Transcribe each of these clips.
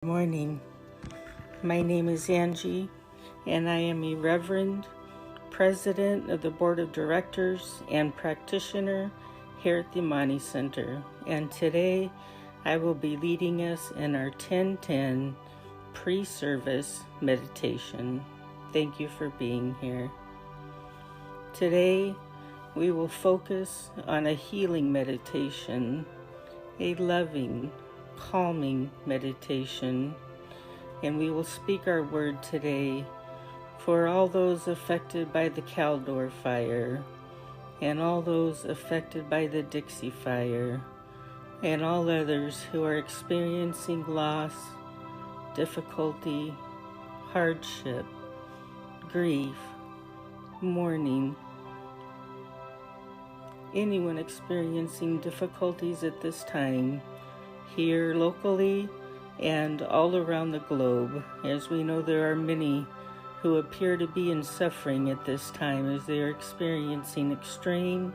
Morning. My name is Angie, and I am a Reverend President of the Board of Directors and practitioner here at the Amani Center. And today I will be leading us in our 10:10 pre-service meditation. Thank you for being here. Today we will focus on a healing meditation, a loving, calming meditation, and we will speak our word today for all those affected by the Caldor fire, and all those affected by the Dixie fire, and all others who are experiencing loss, difficulty, hardship, grief, mourning. Anyone experiencing difficulties at this time, here locally and all around the globe, as we know there are many who appear to be in suffering at this time as they are experiencing extreme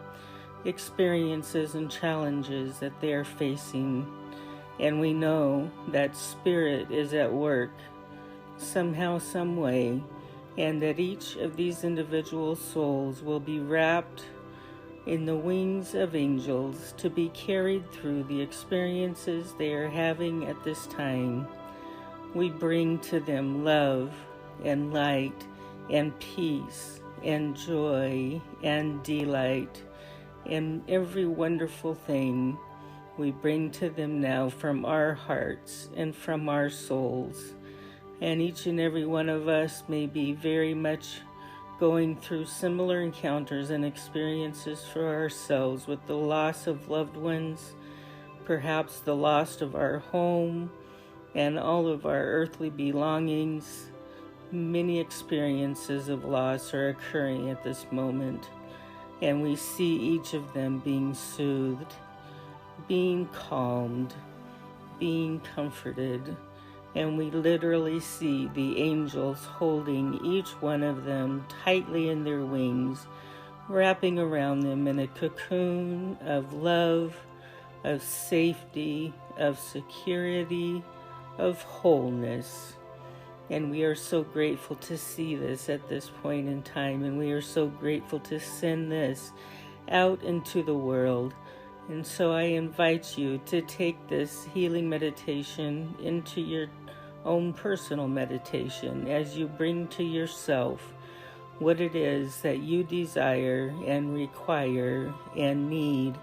experiences and challenges that they are facing. And we know that Spirit is at work somehow, some way, and that each of these individual souls will be wrapped in the wings of angels to be carried through the experiences they are having at this time. We bring to them love and light and peace and joy and delight and every wonderful thing we bring to them now from our hearts and from our souls. And each and every one of us may be very much going through similar encounters and experiences for ourselves with the loss of loved ones, perhaps the loss of our home and all of our earthly belongings. Many experiences of loss are occurring at this moment, and we see each of them being soothed, being calmed, being comforted. And we literally see the angels holding each one of them tightly in their wings, wrapping around them in a cocoon of love, of safety, of security, of wholeness. And we are so grateful to see this at this point in time, and we are so grateful to send this out into the world. And so I invite you to take this healing meditation into your own personal meditation as you bring to yourself what it is that you desire and require and need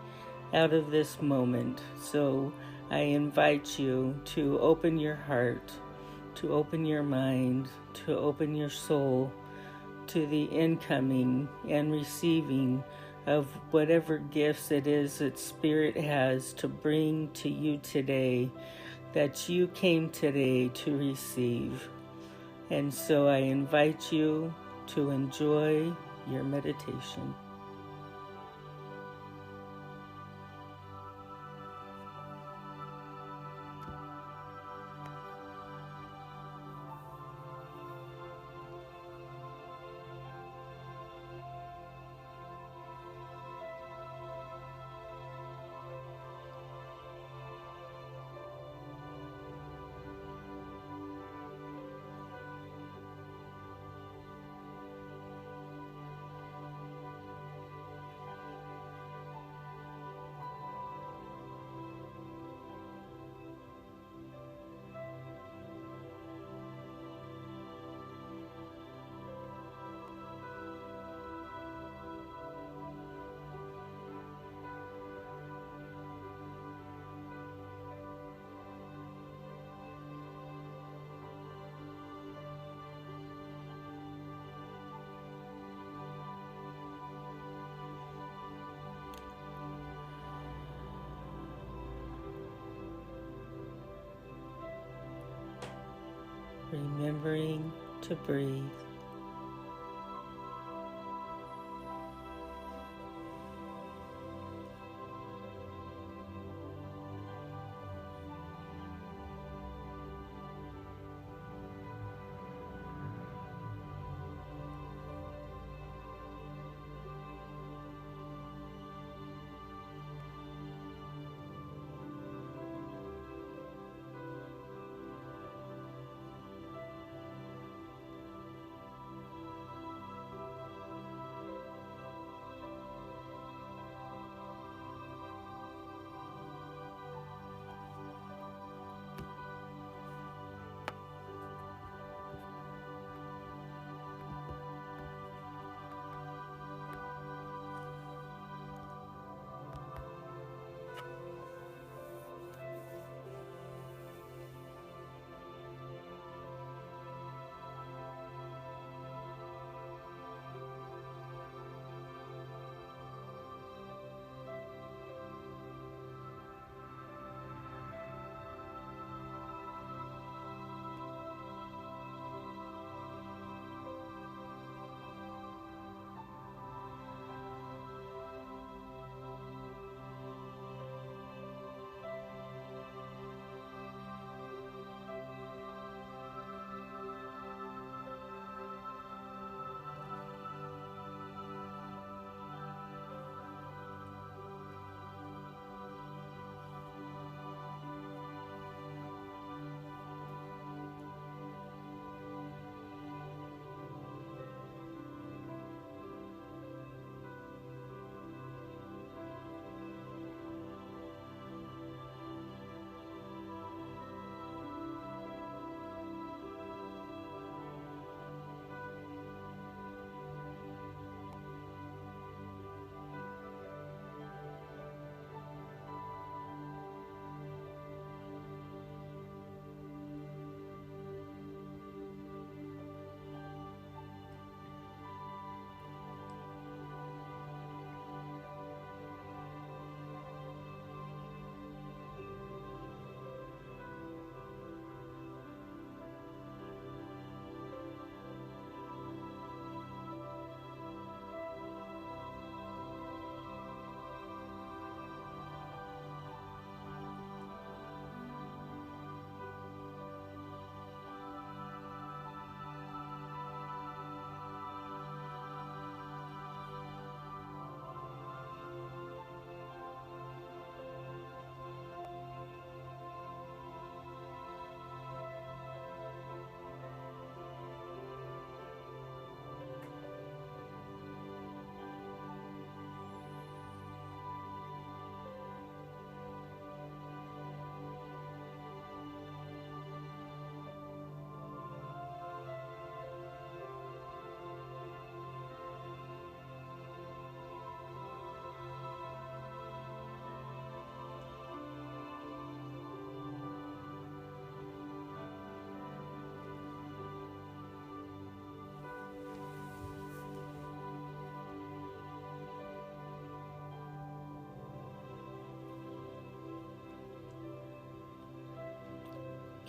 out of this moment. So I invite you to open your heart, to open your mind, to open your soul to the incoming and receiving of whatever gifts it is that Spirit has to bring to you today, that you came today to receive. And so I invite you to enjoy your meditation. Remembering to breathe.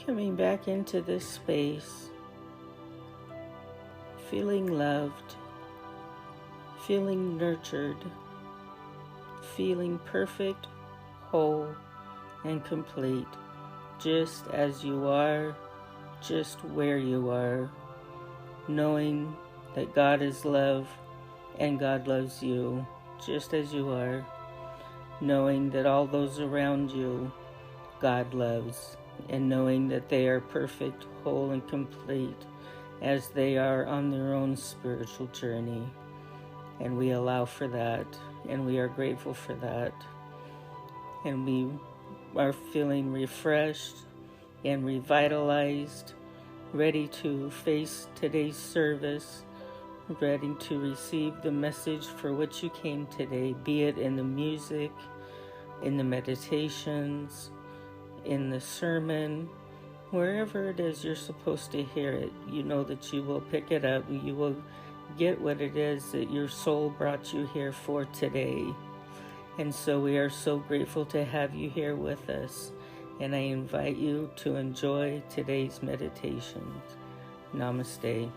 Coming back into this space, feeling loved, feeling nurtured, feeling perfect, whole, and complete, just as you are, just where you are, knowing that God is love and God loves you just as you are, knowing that all those around you God loves, and knowing that they are perfect, whole, and complete as they are on their own spiritual journey. And we allow for that, and we are grateful for that. And we are feeling refreshed and revitalized, ready to face today's service, ready to receive the message for which you came today, be it in the music, in the meditations, in the sermon, wherever it is you're supposed to hear it. You know that you will pick it up and you will get what it is that your soul brought you here for today. And so we are so grateful to have you here with us. And I invite you to enjoy today's meditation. Namaste.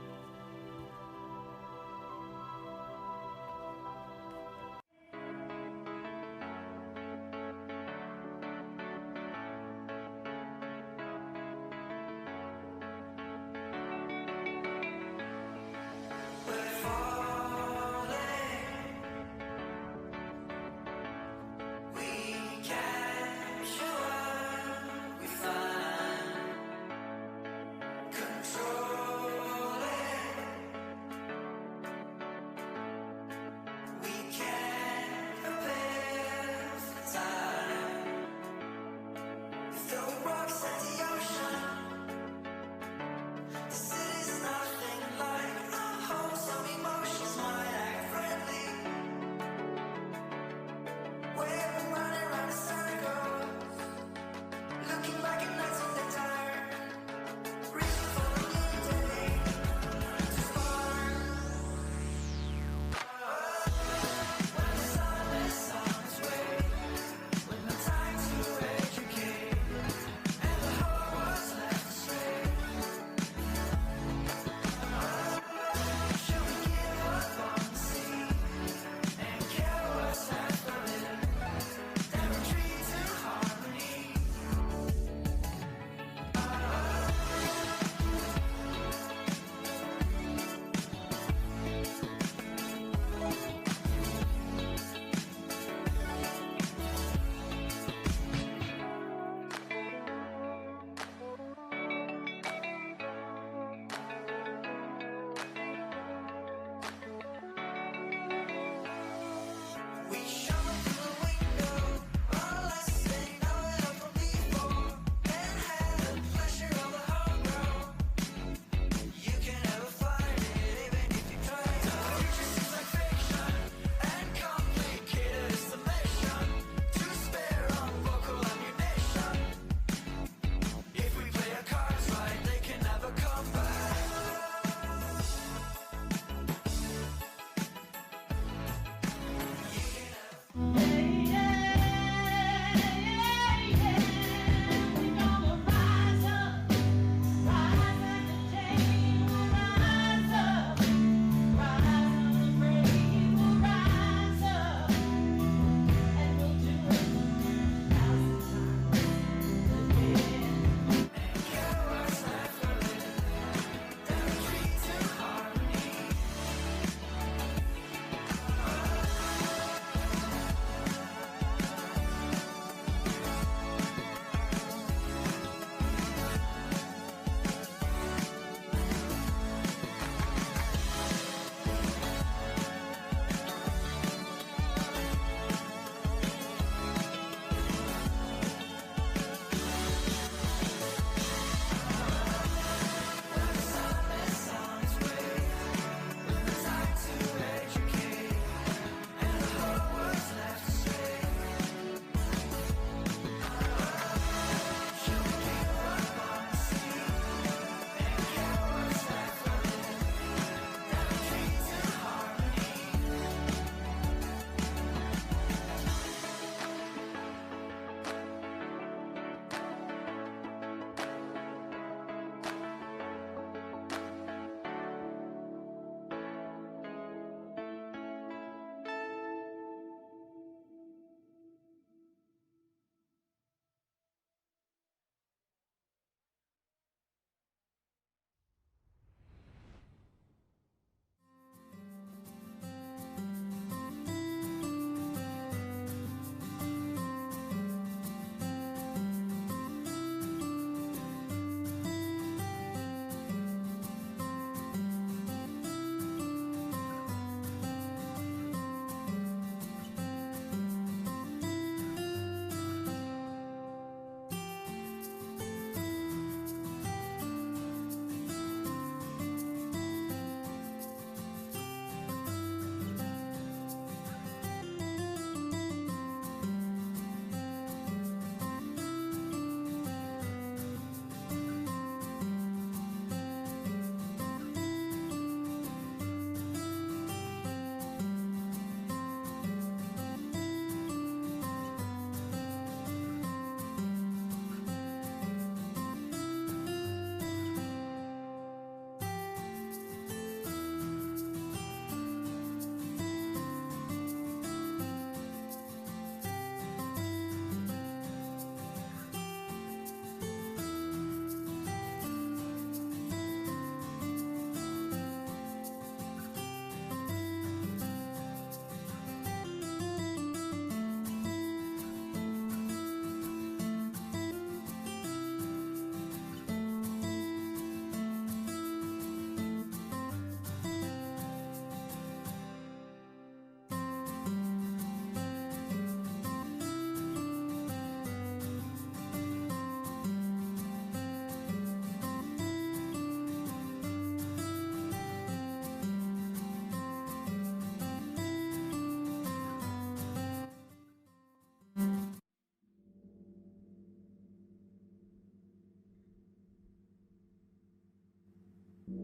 Thank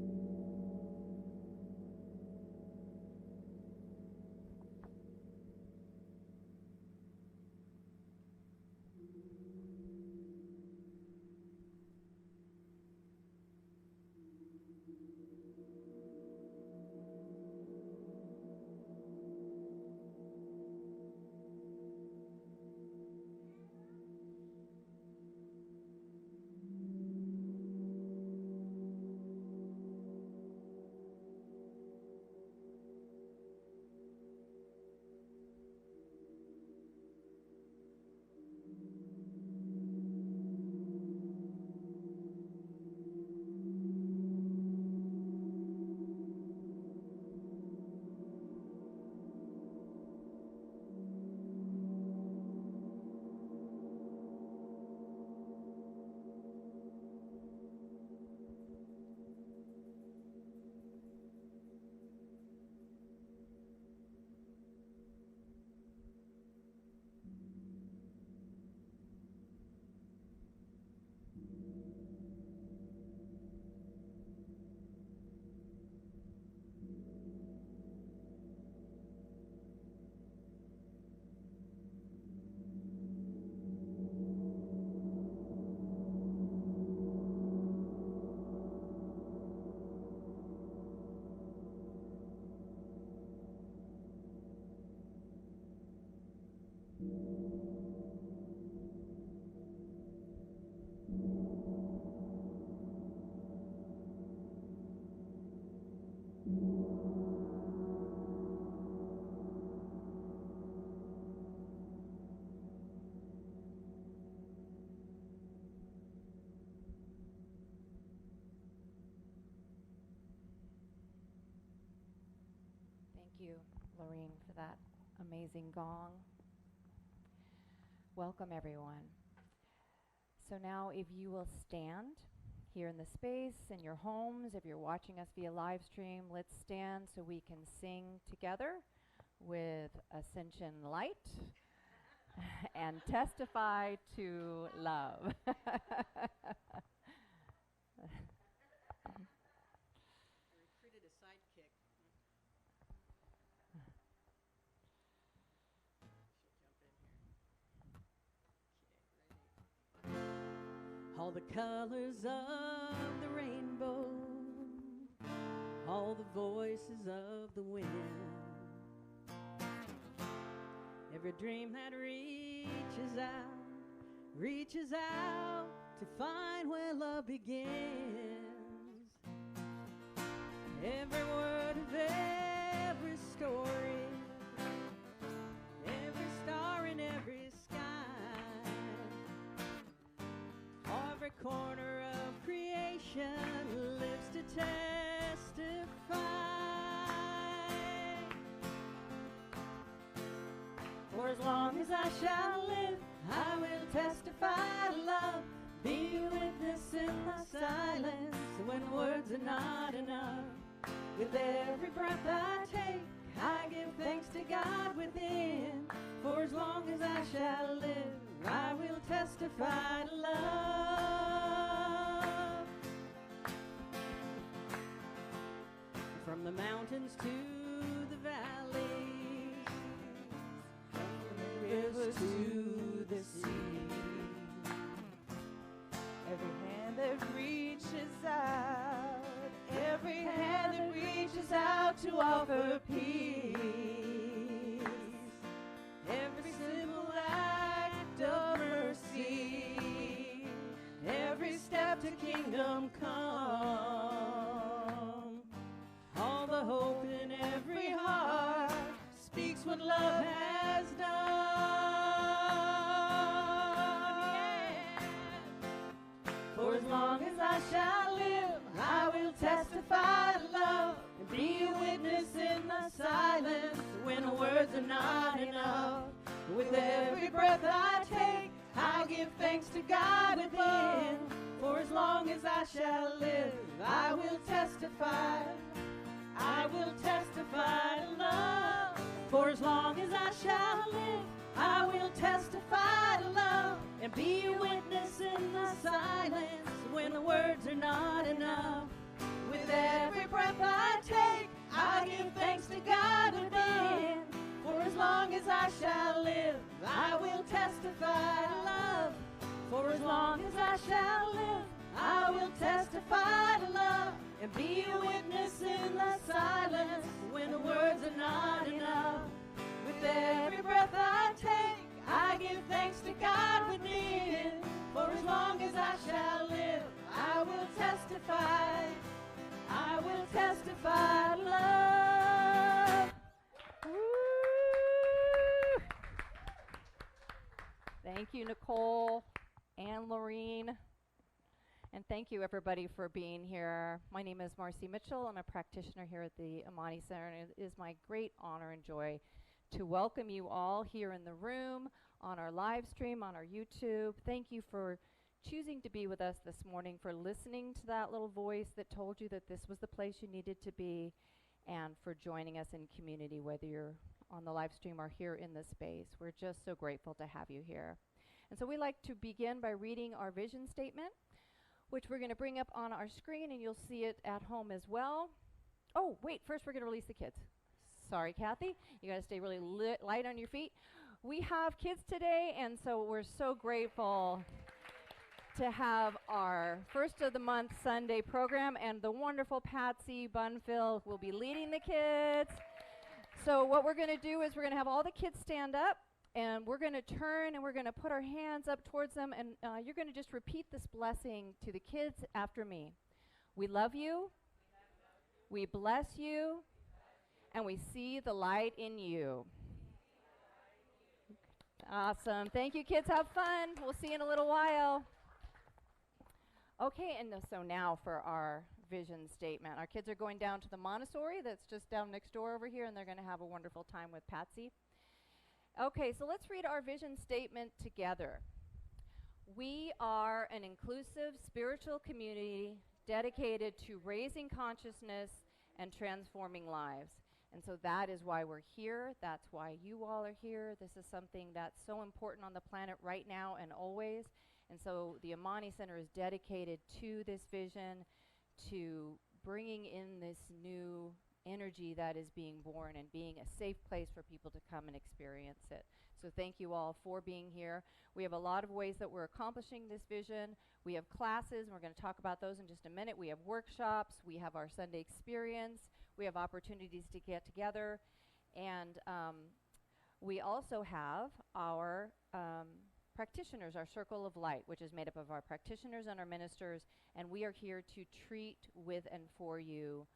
you, Lorene, for that amazing gong. Welcome, everyone. So now if you will stand here in the space, in your homes, if you're watching us via live stream, let's stand so we can sing together with Ascension Light and testify to love. Recruited a sidekick. She'll jump in here. Okay, ready. All the colors of the rainbow, all the voices of the wind, every dream that reaches out to find where love begins. Every word of every story, every star in every sky, every corner of creation lives to testify. For as long as I shall live, I will testify to love, be a witness in the silence when words are not enough. With every breath I take, I give thanks to God within. For as long as I shall live, I will testify to love. From the mountains to the valleys, from the rivers to the sea, every hand that reaches out, every hand that reaches out to offer peace, every simple act of mercy, every step to kingdom come, all the hope in every heart speaks what love has done. Yeah. For as long as I shall live, I will testify to love and be a witness in the silence when words are not enough. With every breath I take, I'll give thanks to God within. For as long as I shall live, I will testify. I will testify to love. For as long as I shall live, I will testify to love and be a witness in the silence when the words are not enough. With as I shall live, I will testify to love. For as long as I shall live, I will testify to love and be a witness in the silence when the words are not enough. With every breath I take, I give thanks to God within. For as long as I shall live, I will testify. I will testify to love. Woo! Thank you, Nicole and Laureen. And thank you, everybody, for being here. My name is Marcy Mitchell. I'm a practitioner here at the Amani Center, and it is my great honor and joy to welcome you all here in the room, on our live stream, on our YouTube. Thank you for choosing to be with us this morning, for listening to that little voice that told you that this was the place you needed to be, and for joining us in community, whether you're on the live stream or here in this space. We're just so grateful to have you here. And so we like to begin by reading our vision statement, which we're going to bring up on our screen, and you'll see it at home as well. Oh, wait, first we're going to release the kids. Sorry, Kathy. You got to stay really light on your feet. We have kids today, and so we're so grateful to have our first of the month Sunday program, and the wonderful Patsy Bunfill will be leading the kids. So what we're going to do is we're going to have all the kids stand up, and we're going to turn and we're going to put our hands up towards them, and you're going to just repeat this blessing to the kids after me. We love you. We bless you. And we see the light in you. Awesome. Thank you, kids. Have fun. We'll see you in a little while. Okay, and so now for our vision statement. Our kids are going down to the Montessori that's just down next door over here, and they're going to have a wonderful time with Patsy. Okay, so let's read our vision statement together. We are an inclusive spiritual community dedicated to raising consciousness and transforming lives. And so that is why we're here. That's why you all are here. This is something that's so important on the planet right now and always. And so the Amani Center is dedicated to this vision, to bringing in this new energy that is being born and being a safe place for people to come and experience it. So thank you all for being here. We have a lot of ways that we're accomplishing this vision. We have classes, and we're going to talk about those in just a minute. We have workshops. We have our Sunday experience. We have opportunities to get together. And we also have our practitioners, our Circle of Light, which is made up of our practitioners and our ministers. And we are here to treat with and for you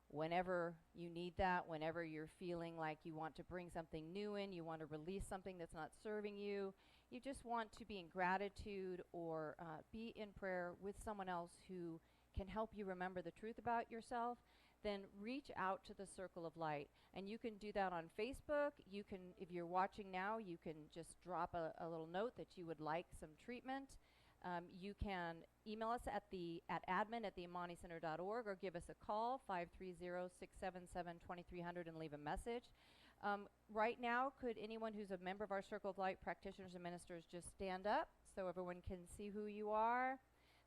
whenever you need that, whenever you're feeling like you want to bring something new in, you want to release something that's not serving you, you just want to be in gratitude or be in prayer with someone else who can help you remember the truth about yourself, then reach out to the Circle of Light. And you can do that on Facebook. You can, if you're watching now, you can just drop a little note that you would like some treatment. You can email us at admin@theamanicenter.org or give us a call, 530-677-2300, and leave a message. Right now, could anyone who's a member of our Circle of Light practitioners and ministers just stand up so everyone can see who you are?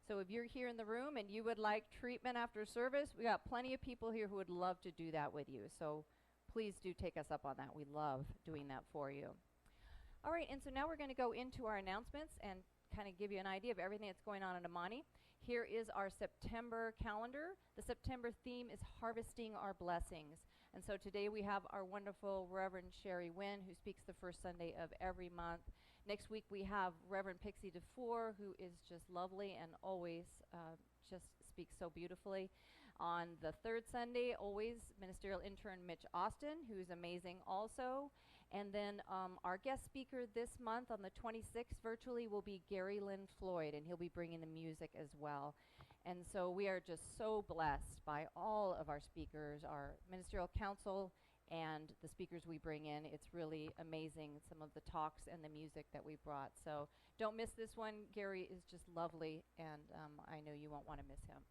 So if you're here in the room and you would like treatment after service, we got plenty of people here who would love to do that with you. So please do take us up on that. We love doing that for you. All right, and so now we're going to go into our announcements and kind of give you an idea of everything that's going on at Amani. Here is our September calendar. The September theme is Harvesting Our Blessings. And so today we have our wonderful Reverend Sherry Wynn, who speaks the first Sunday of every month. Next week we have Reverend Pixie DeFore, who is just lovely and always just speaks so beautifully. On the third Sunday, always ministerial intern Mitch Austin, who's amazing also. And then our guest speaker this month on the 26th virtually will be Gary Lynn Floyd, and he'll be bringing the music as well. And so we are just so blessed by all of our speakers, our ministerial council, and the speakers we bring in. It's really amazing, some of the talks and the music that we brought. So don't miss this one. Gary is just lovely, and I know you won't want to miss him.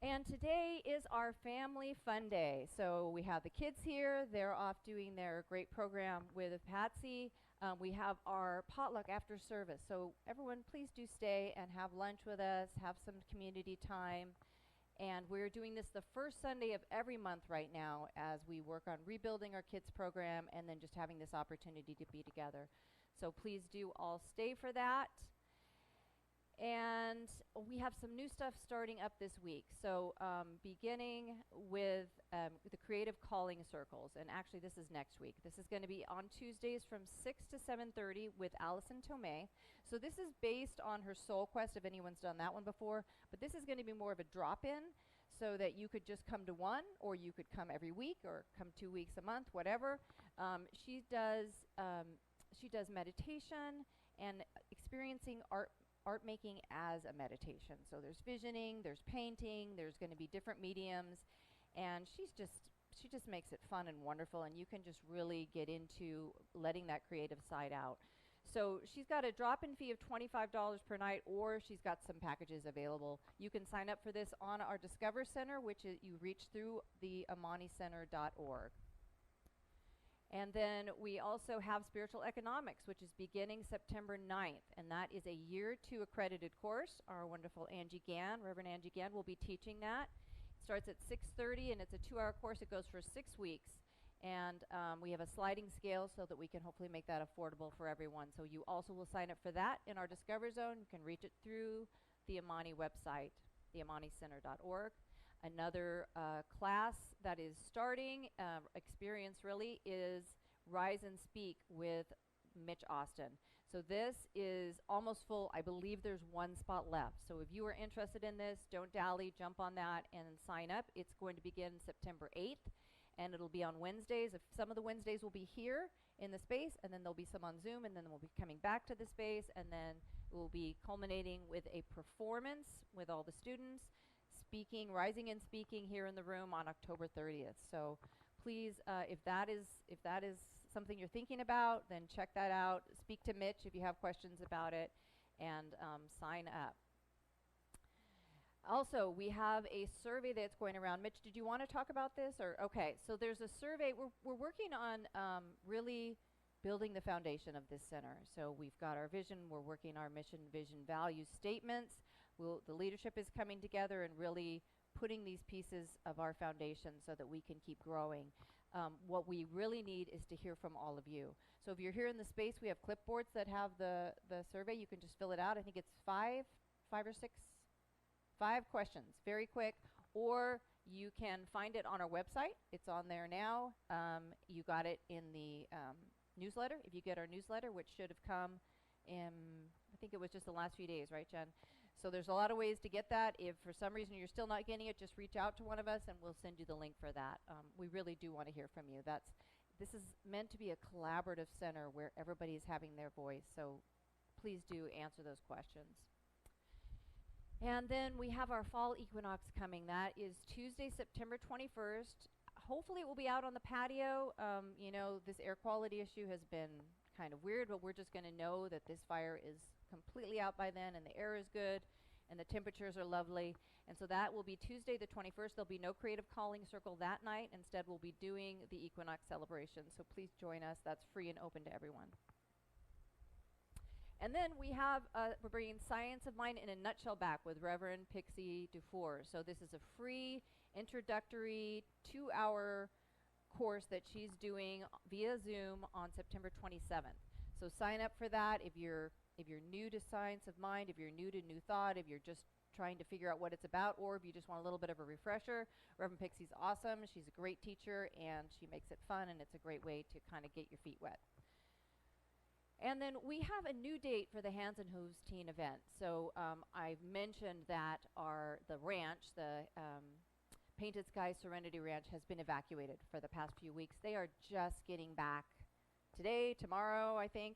And today is our Family Fun Day. So we have the kids here. They're off doing their great program with Patsy. We have our potluck after service. So everyone, please do stay and have lunch with us, have some community time. And we're doing this the first Sunday of every month right now as we work on rebuilding our kids program and then just having this opportunity to be together. So please do all stay for that. And we have some new stuff starting up this week. So beginning with the Creative Calling Circles, and actually this is next week. This is going to be on Tuesdays from 6 to 7:30 with Allison Tomei. So this is based on her Soul Quest, if anyone's done that one before, but this is going to be more of a drop-in so that you could just come to one, or you could come every week, or come 2 weeks a month, whatever. She does meditation and experiencing art making as a meditation. So there's visioning, there's painting, there's going to be different mediums, and she just makes it fun and wonderful, and you can just really get into letting that creative side out. So she's got a drop-in fee of $25 per night, or she's got some packages available. You can sign up for this on our Discover Center, which you reach through the AmaniCenter.org. And then we also have Spiritual Economics, which is beginning September 9th, and that is a year 2 accredited course. Our wonderful Angie Gann, Reverend Angie Gann, will be teaching that. It starts at 6:30, and it's a 2-hour course. It goes for 6 weeks, and we have a sliding scale so that we can hopefully make that affordable for everyone. So you also will sign up for that in our Discover Zone. You can reach it through the Amani website, theamanicenter.org. Another class that is starting, experience really, is Rise and Speak with Mitch Austin. So this is almost full. I believe there's 1 spot left. So if you are interested in this, don't dally, jump on that and sign up. It's going to begin September 8th, and it'll be on Wednesdays. Some of the Wednesdays will be here in the space, and then there'll be some on Zoom, and then we'll be coming back to the space, and then it will be culminating with a performance with all the students, speaking, rising and speaking here in the room on October 30th. So please, if that is something you're thinking about, then check that out. Speak to Mitch if you have questions about it, and sign up. Also, we have a survey that's going around. Mitch, did you want to talk about this? Or okay, so there's a survey. We're working on really building the foundation of this center. So we've got our vision. We're working our mission, vision, value statements. The leadership is coming together and really putting these pieces of our foundation so that we can keep growing. What we really need is to hear from all of you. So if you're here in the space, we have clipboards that have the survey. You can just fill it out. I think it's 5 or 6, 5 questions, very quick. Or you can find it on our website. It's on there now. You got it in the newsletter. If you get our newsletter, which should have come in, I think it was just the last few days, right, Jen? So there's a lot of ways to get that. If for some reason you're still not getting it, just reach out to one of us and we'll send you the link for that. We really do want to hear from you. This is meant to be a collaborative center where everybody is having their voice. So please do answer those questions. And then we have our fall equinox coming. That is Tuesday, September 21st. Hopefully it will be out on the patio. You know, this air quality issue has been kind of weird, but we're just going to know that this fire is completely out by then, and the air is good, and the temperatures are lovely. And so that will be Tuesday the 21st. There'll be no Creative Calling Circle that night. Instead, we'll be doing the equinox celebration. So please join us. That's free and open to everyone. And then we have, we're bringing Science of Mind in a Nutshell back with Reverend Pixie Dufour. So this is a free introductory 2-hour course that she's doing via Zoom on September 27th. So sign up for that if you're new to Science of Mind, if you're new to New Thought, if you're just trying to figure out what it's about, or if you just want a little bit of a refresher. Reverend Pixie's awesome. She's a great teacher, and she makes it fun, and it's a great way to kind of get your feet wet. And then we have a new date for the Hands and Hooves teen event. So I've mentioned that the ranch, the Painted Sky Serenity Ranch, has been evacuated for the past few weeks. They are just getting back today, tomorrow, I think,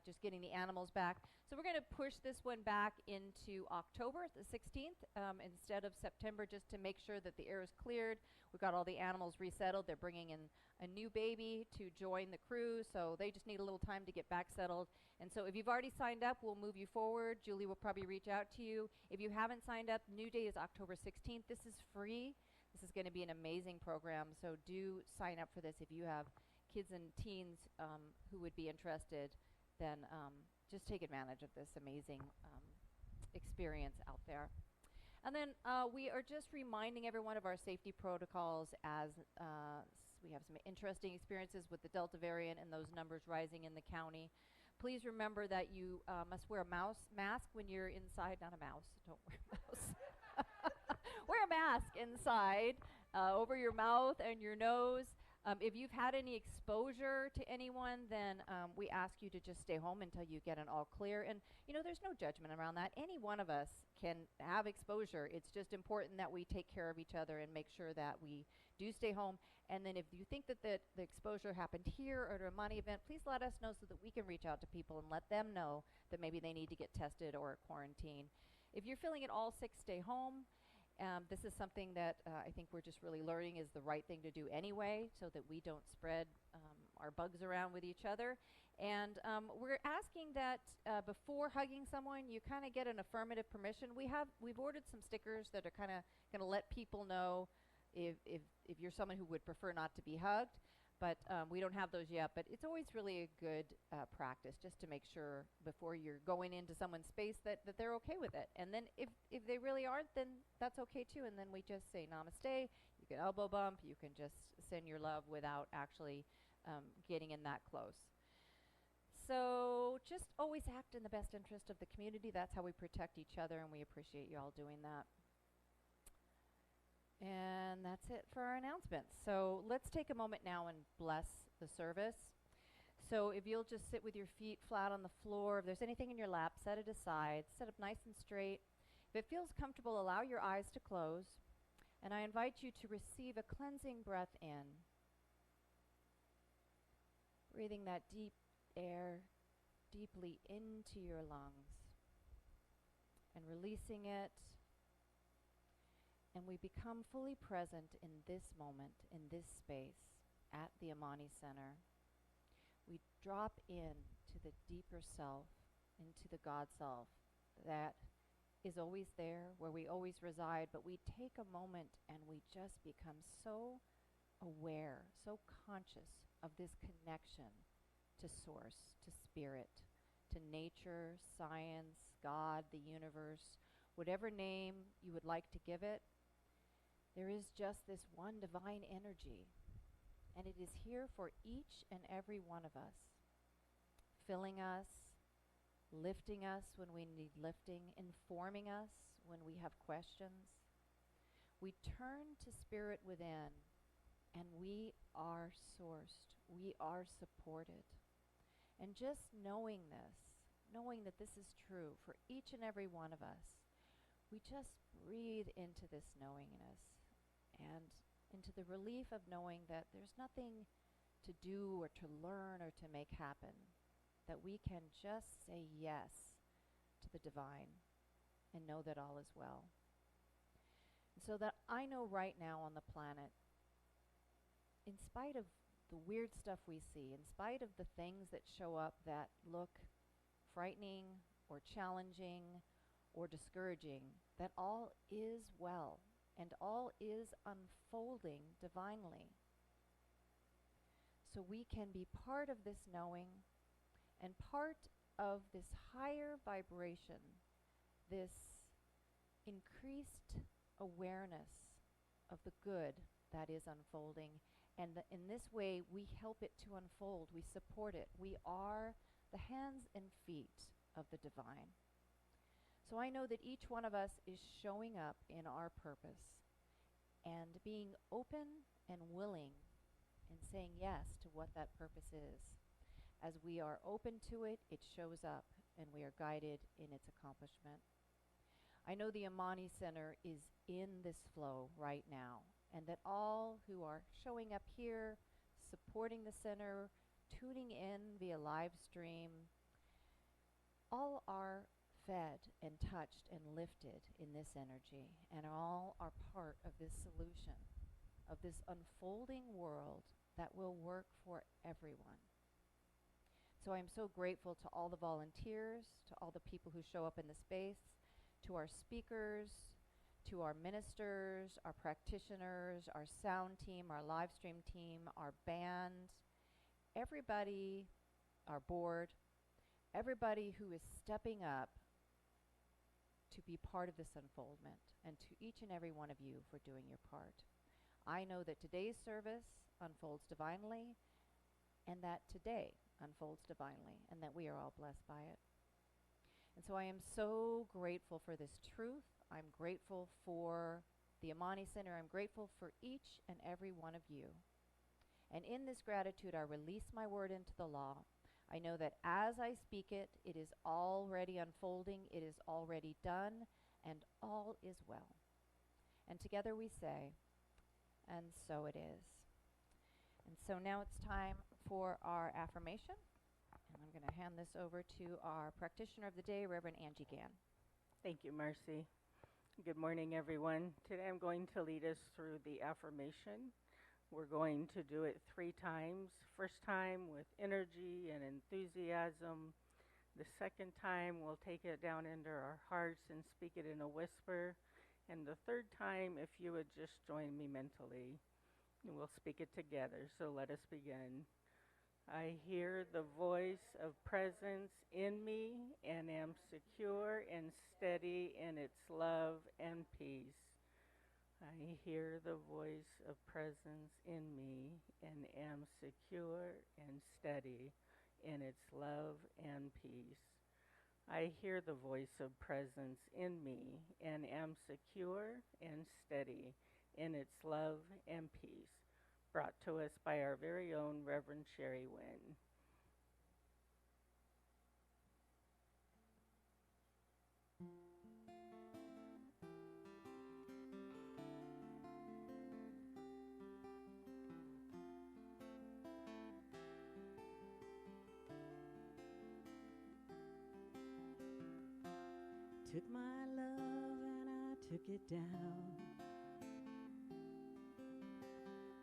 just getting the animals back. So we're going to push this one back into October, the 16th, instead of September, just to make sure that the air is cleared. We've got all the animals resettled. They're bringing in a new baby to join the crew, so they just need a little time to get back settled. And so if you've already signed up, we'll move you forward. Julie will probably reach out to you. If you haven't signed up, new date is October 16th. This is free. This is going to be an amazing program, so do sign up for this if you have kids and teens who would be interested. Then just take advantage of this amazing experience out there. And then we are just reminding everyone of our safety protocols as we have some interesting experiences with the Delta variant and those numbers rising in the county. Please remember that you must wear a mask when you're inside. Not a mouse. Don't wear a mouse. Wear a mask inside over your mouth and your nose. If you've had any exposure to anyone, then we ask you to just stay home until you get an all clear. And, you know, there's no judgment around that. Any one of us can have exposure. It's just important that we take care of each other and make sure that we do stay home. And then if you think that the exposure happened here or at a Amani event, please let us know so that we can reach out to people and let them know that maybe they need to get tested or quarantine. If you're feeling at all sick, stay home. This is something that I think we're just really learning is the right thing to do anyway, so that we don't spread our bugs around with each other. And we're asking that before hugging someone, you kind of get an affirmative permission. We've ordered some stickers that are kind of going to let people know if you're someone who would prefer not to be hugged. But we don't have those yet. But it's always really a good practice just to make sure before you're going into someone's space that they're okay with it. And then if they really aren't, then that's okay too. And then we just say namaste. You can elbow bump. You can just send your love without actually getting in that close. So just always act in the best interest of the community. That's how we protect each other, and we appreciate you all doing that. And that's it for our announcements. So let's take a moment now and bless the service. So if you'll just sit with your feet flat on the floor, if there's anything in your lap, set it aside, sit up nice and straight. If it feels comfortable, allow your eyes to close. And I invite you to receive a cleansing breath in. Breathing that deep air deeply into your lungs and releasing it. And we become fully present in this moment, in this space, at the Amani Center. We drop in to the deeper self, into the God self that is always there, where we always reside, but we take a moment and we just become so aware, so conscious of this connection to Source, to Spirit, to nature, science, God, the universe, whatever name you would like to give it. There is just this one divine energy, and it is here for each and every one of us, filling us, lifting us when we need lifting, informing us when we have questions. We turn to Spirit within, and we are sourced. We are supported. And just knowing that this is true for each and every one of us, we just breathe into this knowingness and into the relief of knowing that there's nothing to do or to learn or to make happen, that we can just say yes to the divine and know that all is well. And so that I know right now on the planet, in spite of the weird stuff we see, in spite of the things that show up that look frightening or challenging or discouraging, that all is well and all is unfolding divinely. So we can be part of this knowing and part of this higher vibration, this increased awareness of the good that is unfolding. And in this way, we help it to unfold. We support it. We are the hands and feet of the divine. So I know that each one of us is showing up in our purpose and being open and willing and saying yes to what that purpose is. As we are open to it, it shows up and we are guided in its accomplishment. I know the Amani Center is in this flow right now, and that all who are showing up here, supporting the center, tuning in via live stream, all are fed and touched and lifted in this energy, and all are part of this solution, of this unfolding world that will work for everyone. So I'm so grateful to all the volunteers, to all the people who show up in the space, to our speakers, to our ministers, our practitioners, our sound team, our live stream team, our band, everybody, our board, everybody who is stepping up to be part of this unfoldment, and to each and every one of you for doing your part. I know that today's service unfolds divinely, and that today unfolds divinely, and that we are all blessed by it. And so I am so grateful for this truth. I'm grateful for the Amani Center. I'm grateful for each and every one of you. And in this gratitude, I release my word into the law. I know that as I speak it, it is already unfolding, it is already done, and all is well. And together we say, and so it is. And so now it's time for our affirmation. And I'm going to hand this over to our practitioner of the day, Reverend Angie Gann. Thank you, Marcy. Good morning, everyone. Today I'm going to lead us through the affirmation. We're going to do it 3 times. First time with energy and enthusiasm. The second time we'll take it down into our hearts and speak it in a whisper. And the third time, if you would just join me mentally, we'll speak it together. So let us begin. I hear the voice of presence in me and am secure and steady in its love and peace. I hear the voice of presence in me and am secure and steady in its love and peace. I hear the voice of presence in me and am secure and steady in its love and peace. Brought to us by our very own Reverend Sherry Wynn. Took my love and I took it down.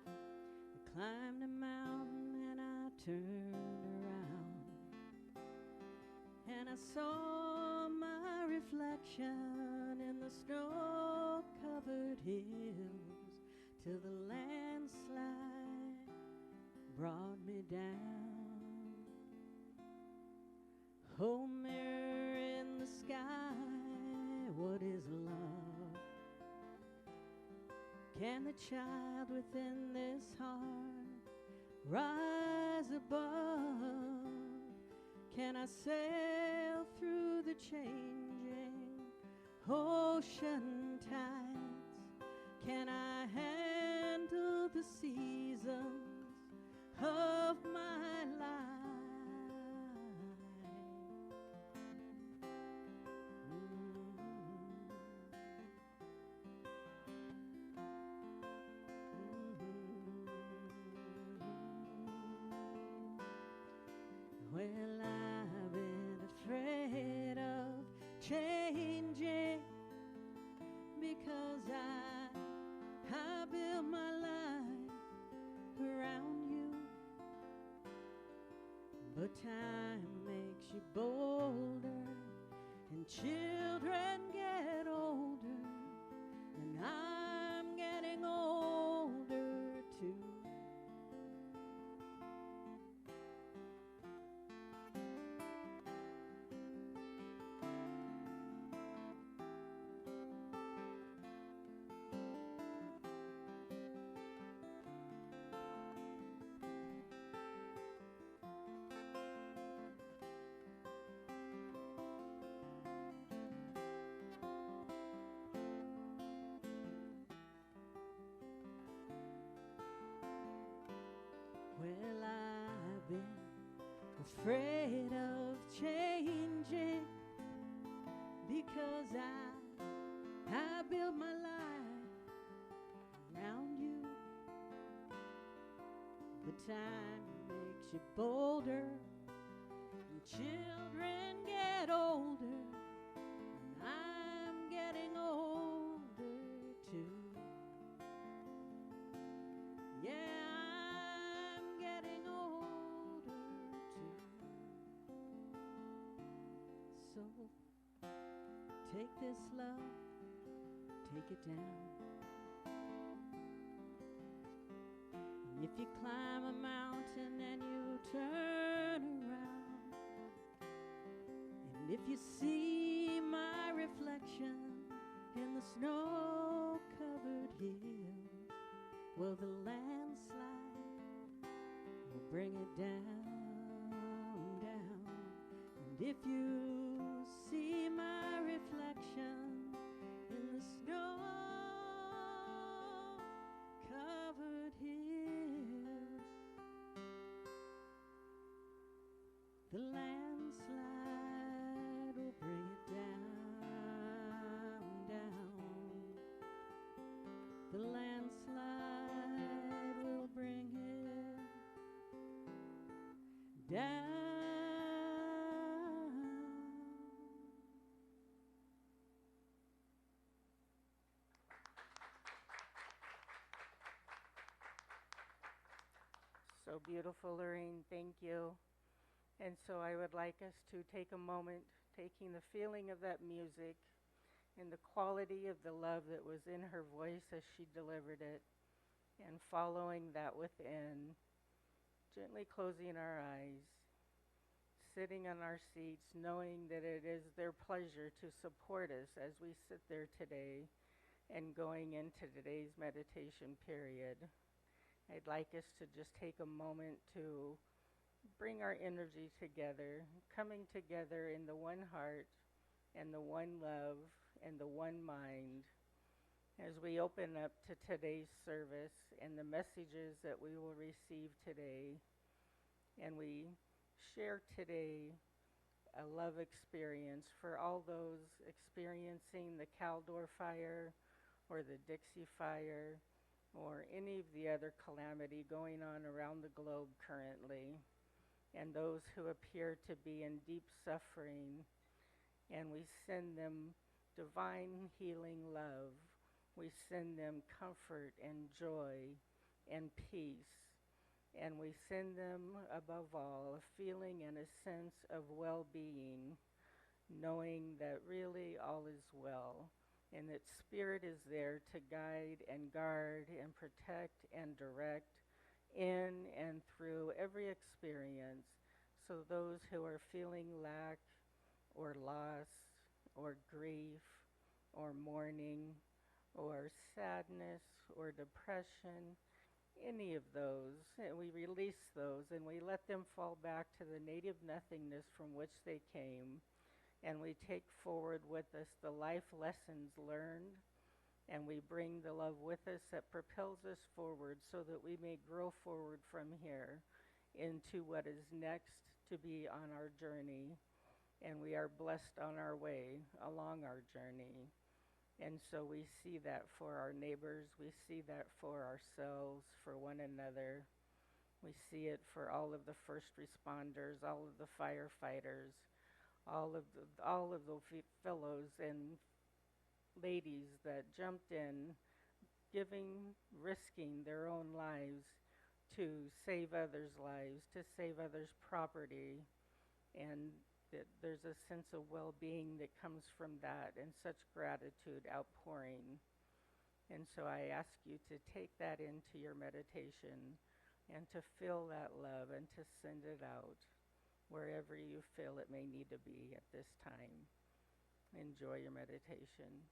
I climbed a mountain and I turned around, and I saw my reflection in the snow-covered hills, till the landslide brought me down. Oh, mirror in the sky, what is love? Can the child within this heart rise above? Can I sail through the changing ocean tides? Can I handle the seasons of my life? Well, I've been afraid of changing, because I built my life around you. But time makes you bolder, and children get older, and I'm getting older too. Well, I've been afraid of changing, because I built my life around you. But time makes you bolder, and children get older, and I'm getting older too. Yeah, so take this love, take it down. And if you climb a mountain and you turn around, and if you see my reflection in the snow-covered hills, well, the landslide will bring it down, down. And if you see my reflection in the snow-covered hills, the landslide will bring it down, down. The landslide will bring it down. So beautiful, Lorraine. Thank you. And so I would like us to take a moment, taking the feeling of that music and the quality of the love that was in her voice as she delivered it, and following that within, gently closing our eyes, sitting on our seats, knowing that it is their pleasure to support us as we sit there today and going into today's meditation period. I'd like us to just take a moment to bring our energy together, coming together in the one heart and the one love and the one mind as we open up to today's service and the messages that we will receive today. And we share today a love experience for all those experiencing the Caldor fire or the Dixie fire or any of the other calamity going on around the globe currently, and those who appear to be in deep suffering. And we send them divine healing love. We send them comfort and joy and peace. And we send them, above all, a feeling and a sense of well-being, knowing that really all is well, and that Spirit is there to guide and guard and protect and direct in and through every experience. So those who are feeling lack or loss or grief or mourning or sadness or depression, any of those, and we release those and we let them fall back to the native nothingness from which they came, and we take forward with us the life lessons learned, and we bring the love with us that propels us forward so that we may grow forward from here into what is next to be on our journey. And we are blessed on our way along our journey. And so we see that for our neighbors, we see that for ourselves, for one another. We see it for all of the first responders, all of the firefighters, all of the fellows and ladies that jumped in, risking their own lives to save others' lives, to save others' property, and that there's a sense of well-being that comes from that, and such gratitude outpouring. And so I ask you to take that into your meditation and to feel that love and to send it out wherever you feel it may need to be at this time. Enjoy your meditation.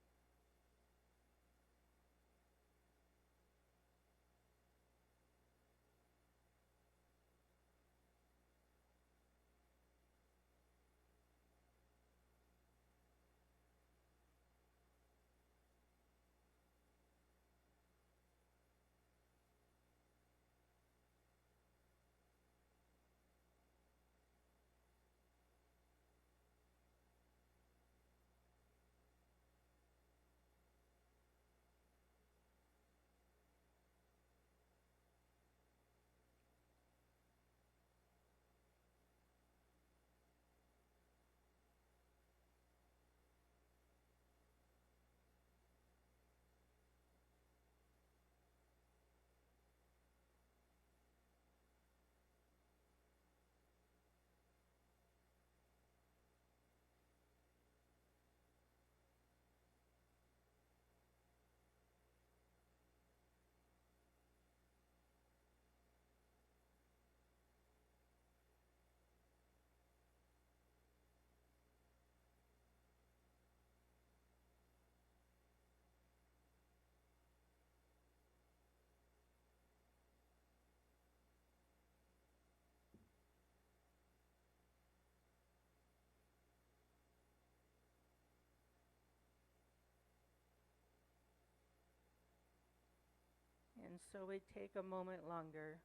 And so we take a moment longer,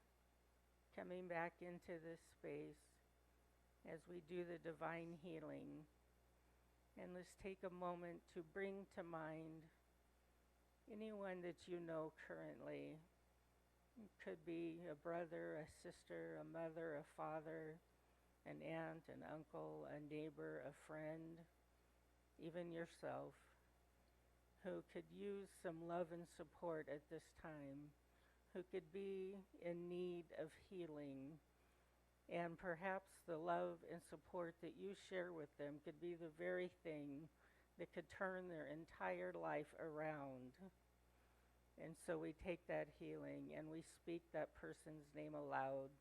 coming back into this space as we do the divine healing. And let's take a moment to bring to mind anyone that you know currently. It could be a brother, a sister, a mother, a father, an aunt, an uncle, a neighbor, a friend, even yourself, who could use some love and support at this time, who could be in need of healing. And perhaps the love and support that you share with them could be the very thing that could turn their entire life around. And so we take that healing and we speak that person's name aloud.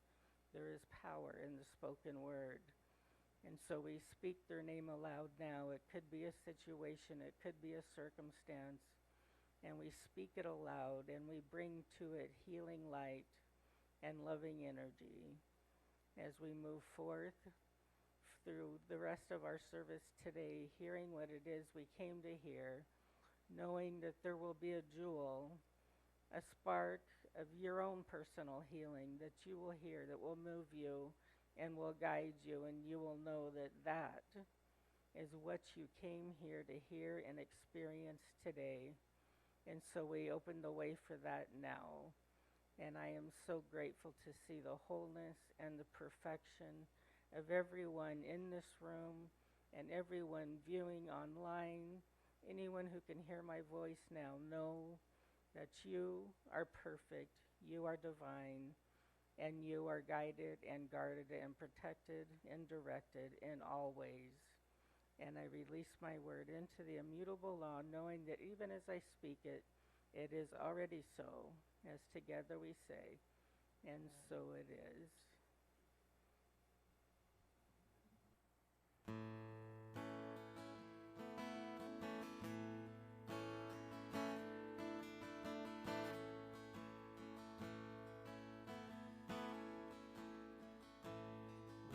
There is power in the spoken word. And so we speak their name aloud now. It could be a situation, it could be a circumstance. And we speak it aloud and we bring to it healing light and loving energy as we move forth through the rest of our service today, hearing what it is we came to hear, knowing that there will be a jewel, a spark of your own personal healing that you will hear, that will move you and will guide you, and you will know that that is what you came here to hear and experience today. And so we open the way for that now. And I am so grateful to see the wholeness and the perfection of everyone in this room and everyone viewing online. Anyone who can hear my voice now, know that you are perfect, you are divine, and you are guided and guarded and protected and directed in all ways. And I release my word into the immutable law, knowing that even as I speak it, it is already so, as together we say, and so it is.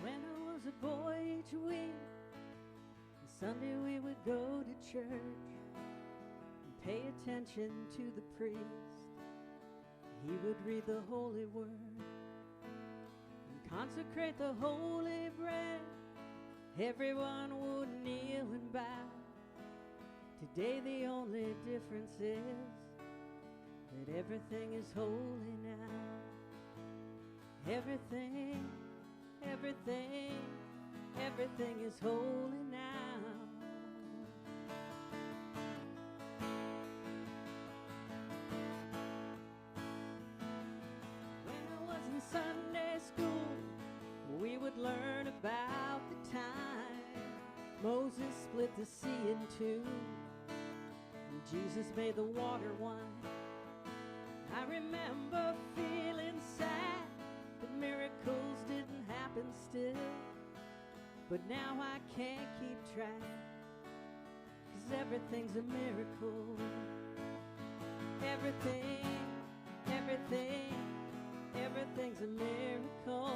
When I was a boy each week, on Sunday we would go to church and pay attention to the priest. He would read the holy word and consecrate the holy bread. Everyone would kneel and bow. Today the only difference is that everything is holy now. Everything, everything, everything is holy now. Sunday school, we would learn about the time Moses split the sea in two, and Jesus made the water wine. I remember feeling sad that miracles didn't happen still, but now I can't keep track, 'cause everything's a miracle. Everything, everything, everything's a miracle.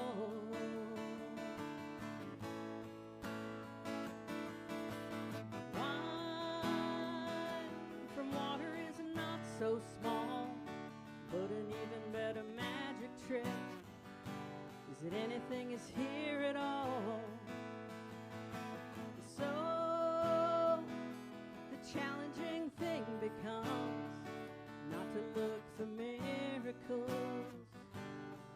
Wine from water is not so small, but an even better magic trick is that anything is here at all. So the challenging thing becomes not to look for miracles,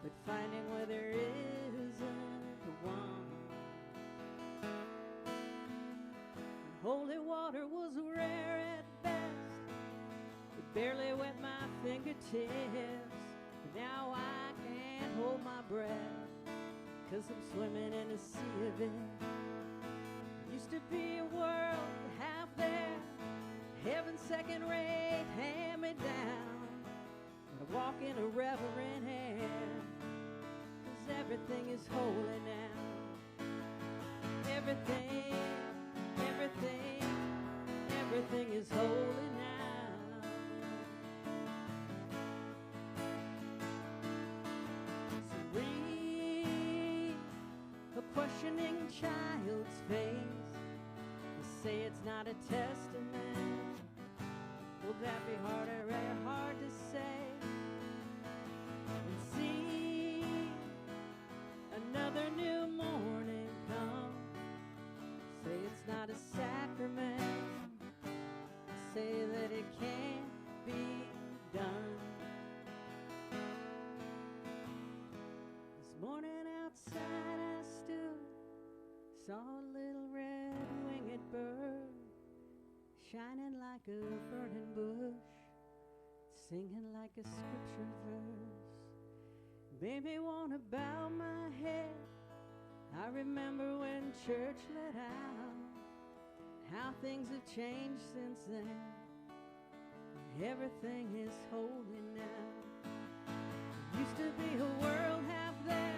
but finding where there isn't one. Holy water was rare at best. It barely wet my fingertips. But now I can't hold my breath, 'cause I'm swimming in a sea of it. Used to be a world half there, heaven second rate, hand me down. But I walk in a reverent air, everything is holy now. Everything, everything, everything is holy now. So read a questioning child's face. They say it's not a testament. Will that be hard or hard to say? saw a little red-winged bird shining like a burning bush, singing like a scripture verse. Baby, wanna bow my head. I remember when church let out, how things have changed since then. Everything is holy now. Used to be a world half there,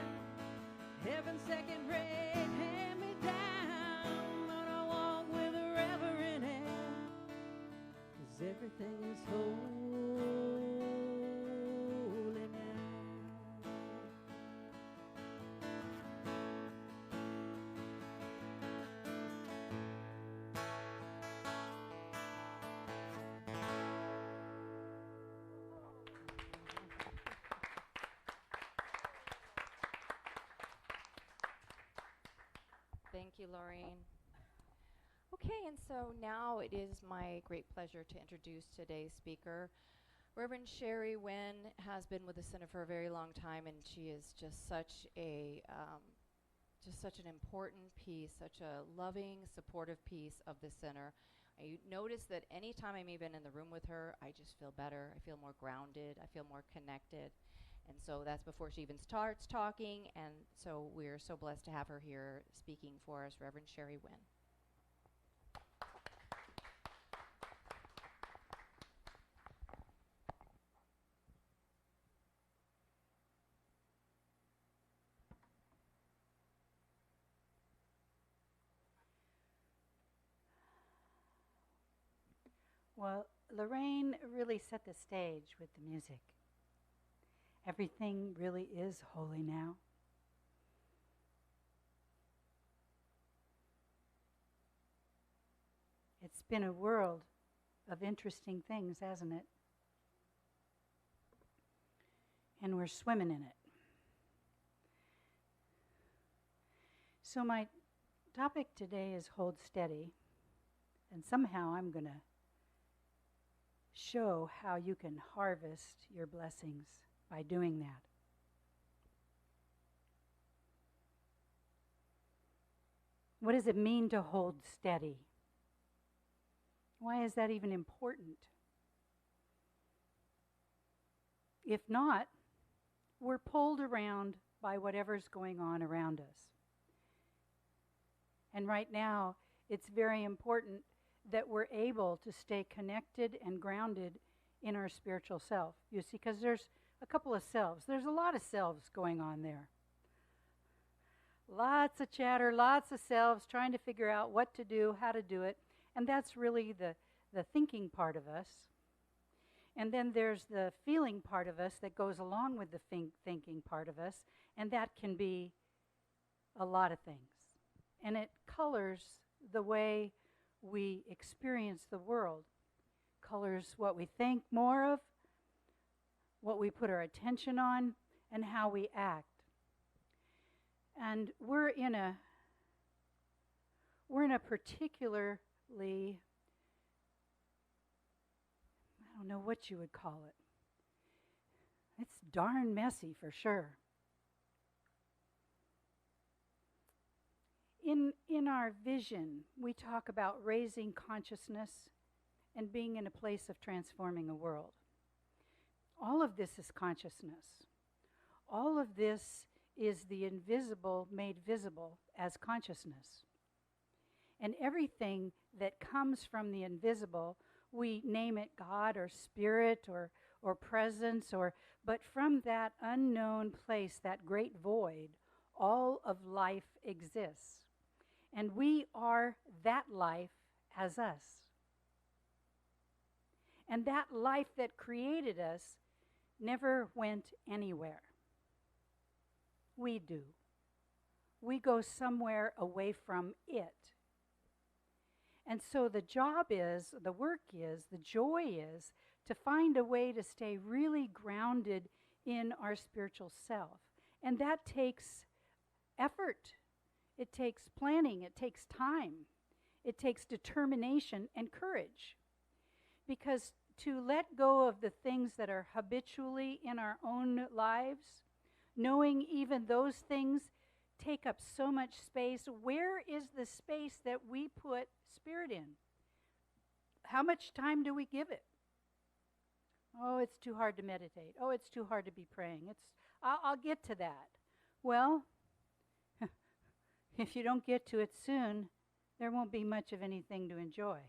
heaven second rate, hand me down. But I walk with a reverent air, 'cause everything is holy now. Thank you, Lorraine. Okay, and so now it is my great pleasure to introduce today's speaker. Reverend Sherry Wynn has been with the Center for a very long time, and she is just such an important piece, such a loving, supportive piece of the center. I notice that anytime I'm even in the room with her, I just feel better. I feel more grounded. I feel more connected. And so that's before she even starts talking, and so we're so blessed to have her here speaking for us, Reverend Sherry Wynn. Well, Lorraine really set the stage with the music. Everything really is holy now. It's been a world of interesting things, hasn't it? And we're swimming in it. So my topic today is hold steady, and somehow I'm going to show how you can harvest your blessings by doing that. What does it mean to hold steady? Why is that even important? If not, we're pulled around by whatever's going on around us. And right now, it's very important that we're able to stay connected and grounded in our spiritual self. You see, because there's a couple of selves. There's a lot of selves going on there. Lots of chatter, lots of selves trying to figure out what to do, how to do it. And that's really the thinking part of us. And then there's the feeling part of us that goes along with the thinking part of us. And that can be a lot of things. And it colors the way we experience the world. Colors what we think more of, what we put our attention on, and how we act. And we're in a particularly, I don't know what you would call it. It's darn messy for sure. In our vision, we talk about raising consciousness and being in a place of transforming a world. All of this is consciousness. All of this is the invisible made visible as consciousness. And everything that comes from the invisible, we name it God or spirit or presence, but from that unknown place, that great void, all of life exists. And we are that life as us. And that life that created us never went anywhere. We do. We go somewhere away from it. And so the job is, the work is, the joy is to find a way to stay really grounded in our spiritual self. And that takes effort. It takes planning. It takes time. It takes determination and courage. Because to let go of the things that are habitually in our own lives, knowing even those things take up so much space. Where is the space that we put spirit in? How much time do we give it? Oh, it's too hard to meditate. Oh, it's too hard to be praying. I'll get to that. Well, if you don't get to it soon, there won't be much of anything to enjoy.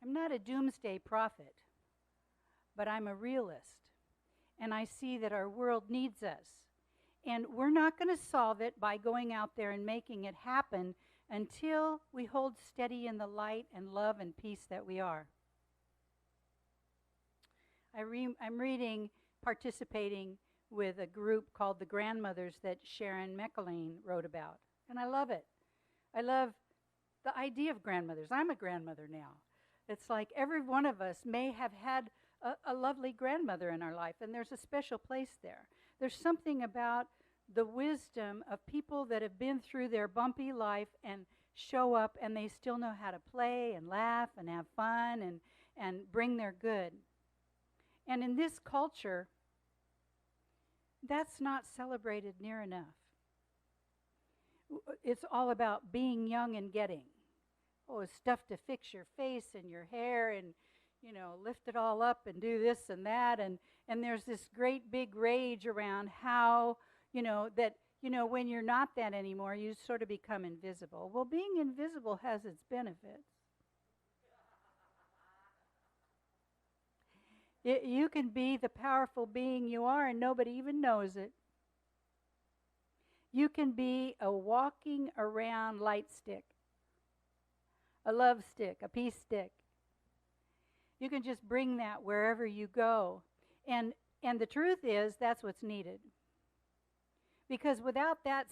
I'm not a doomsday prophet, but I'm a realist. And I see that our world needs us. And we're not going to solve it by going out there and making it happen until we hold steady in the light and love and peace that we are. I'm participating with a group called the Grandmothers that Sharon McAleen wrote about. And I love it. I love the idea of grandmothers. I'm a grandmother now. It's like every one of us may have had a lovely grandmother in our life, and there's a special place there. There's something about the wisdom of people that have been through their bumpy life and show up and they still know how to play and laugh and have fun and bring their good. And in this culture, that's not celebrated near enough. It's all about being young and getting. Oh, stuff to fix your face and your hair and, lift it all up and do this and that. And there's this great big rage around how, when you're not that anymore, you sort of become invisible. Well, being invisible has its benefits. You can be the powerful being you are and nobody even knows it. You can be a walking around light stick, a love stick, a peace stick. You can just bring that wherever you go. And the truth is, that's what's needed. Because without that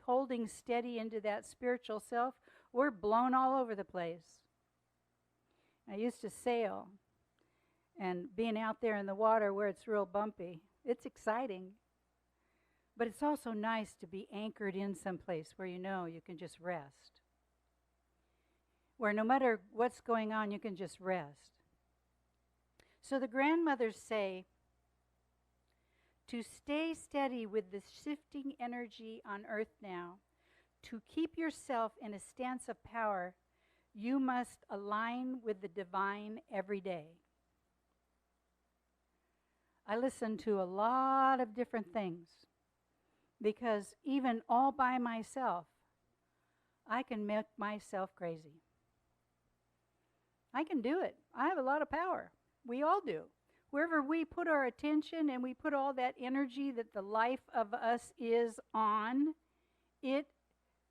holding steady into that spiritual self, we're blown all over the place. I used to sail. And being out there in the water where it's real bumpy, it's exciting. But it's also nice to be anchored in someplace where you can just rest. Where no matter what's going on, you can just rest. So the grandmothers say, to stay steady with the shifting energy on earth now, to keep yourself in a stance of power, you must align with the divine every day. I listen to a lot of different things because even all by myself, I can make myself crazy. I can do it. I have a lot of power. We all do. Wherever we put our attention and we put all that energy that the life of us is on, it,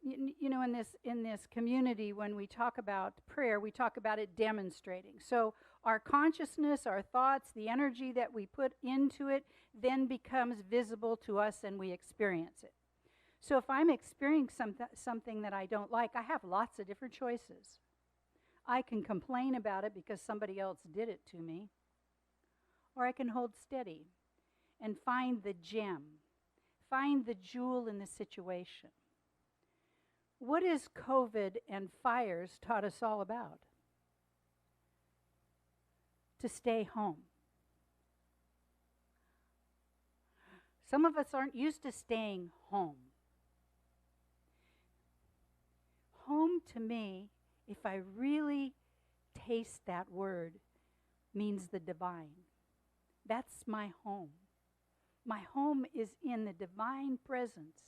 in this community, when we talk about prayer, we talk about it demonstrating. So our consciousness, our thoughts, the energy that we put into it then becomes visible to us and we experience it. So if I'm experiencing something that I don't like, I have lots of different choices. I can complain about it because somebody else did it to me, or I can hold steady and find the gem, find the jewel in the situation. What has COVID and fires taught us all about? To stay home. Some of us aren't used to staying home. Home to me, if I really taste that word, means the divine. That's my home. My home is in the divine presence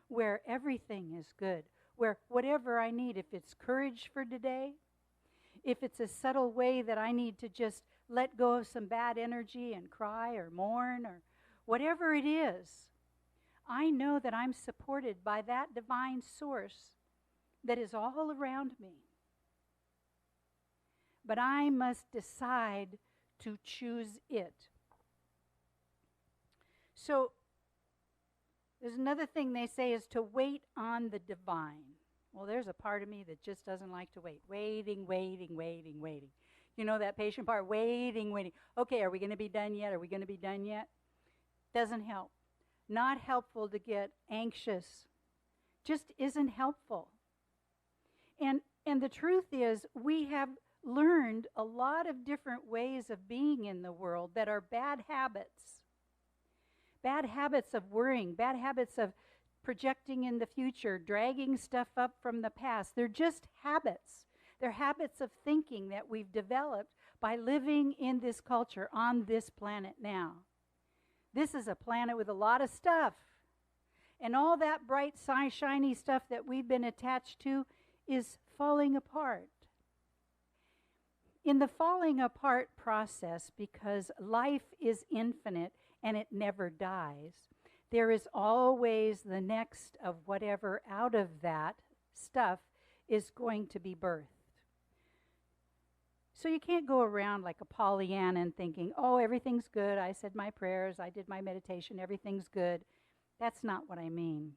where everything is good, where whatever I need, if it's courage for today, if it's a subtle way that I need to just let go of some bad energy and cry or mourn or whatever it is, I know that I'm supported by that divine source that is all around me. But I must decide to choose it. So there's another thing they say is to wait on the divine. Well, there's a part of me that just doesn't like to wait. Waiting. You know that patient part? Waiting. Okay, are we going to be done yet? Doesn't help. Not helpful to get anxious. Just isn't helpful. And the truth is, we have learned a lot of different ways of being in the world that are bad habits. bad habits of worrying, bad habits of projecting in the future, dragging stuff up from the past. They're just habits. They're habits of thinking that we've developed by living in this culture on this planet now. This is a planet with a lot of stuff. And all that bright, shiny stuff that we've been attached to is falling apart. In the falling apart process, because life is infinite and it never dies, there is always the next of whatever out of that stuff is going to be birthed. So you can't go around like a Pollyanna and thinking, oh, everything's good, I said my prayers, I did my meditation, everything's good. That's not what I mean.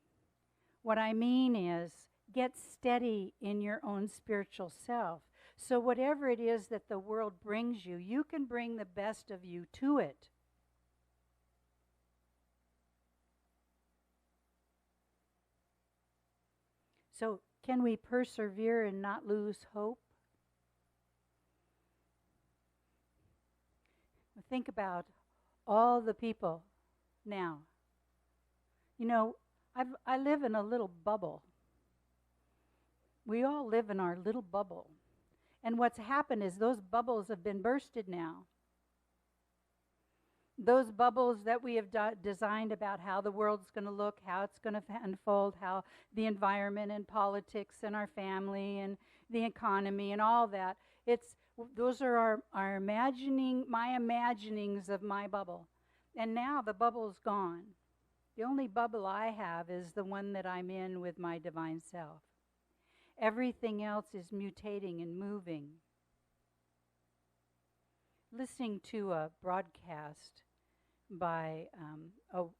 What I mean is get steady in your own spiritual self. So whatever it is that the world brings you, you can bring the best of you to it. So can we persevere and not lose hope? Think about all the people now. You know, I live in a little bubble. We all live in our little bubble. And what's happened is those bubbles have been bursted now. Those bubbles that we have designed about how the world's going to look, how it's going to unfold, how the environment and politics and our family and the economy and all that, those are our my imaginings of my bubble. And now the bubble's gone. The only bubble I have is the one that I'm in with my divine self. Everything else is mutating and moving. Listening to a broadcast by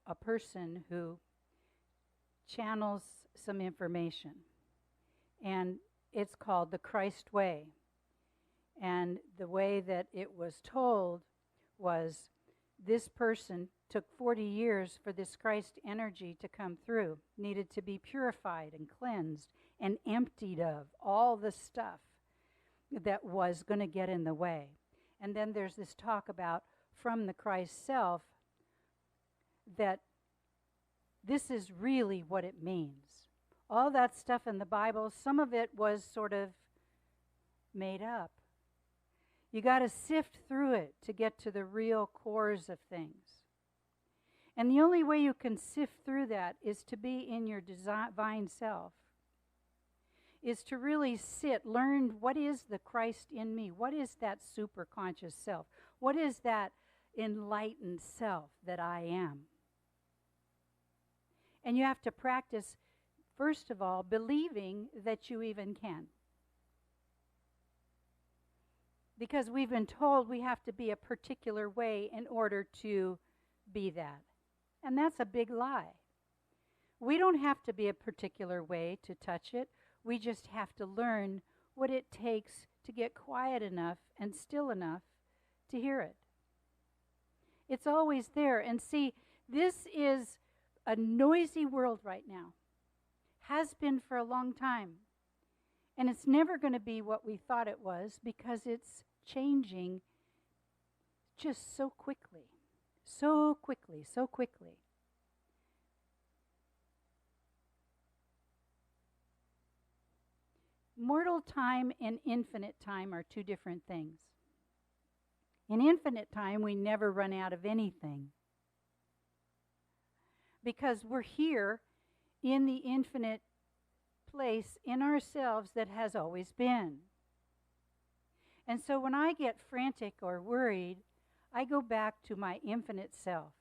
a person who channels some information, and it's called The Christ Way. And the way that it was told was this person took 40 years for this Christ energy to come through, needed to be purified and cleansed and emptied of all the stuff that was going to get in the way. And then there's this talk about from the Christ self that this is really what it means. All that stuff in the Bible, some of it was sort of made up. You got to sift through it to get to the real cores of things. And the only way you can sift through that is to be in your divine self, is to really sit, learn what is the Christ in me? What is that super conscious self? What is that enlightened self that I am? And you have to practice, first of all, believing that you even can. Because we've been told we have to be a particular way in order to be that. And that's a big lie. We don't have to be a particular way to touch it. We just have to learn what it takes to get quiet enough and still enough to hear it. It's always there. And see, this is a noisy world right now. Has been for a long time. And it's never going to be what we thought it was because it's changing just so quickly. So quickly, so quickly. Mortal time and infinite time are two different things. In infinite time, we never run out of anything. Because we're here in the infinite place in ourselves that has always been. And so when I get frantic or worried, I go back to my infinite self,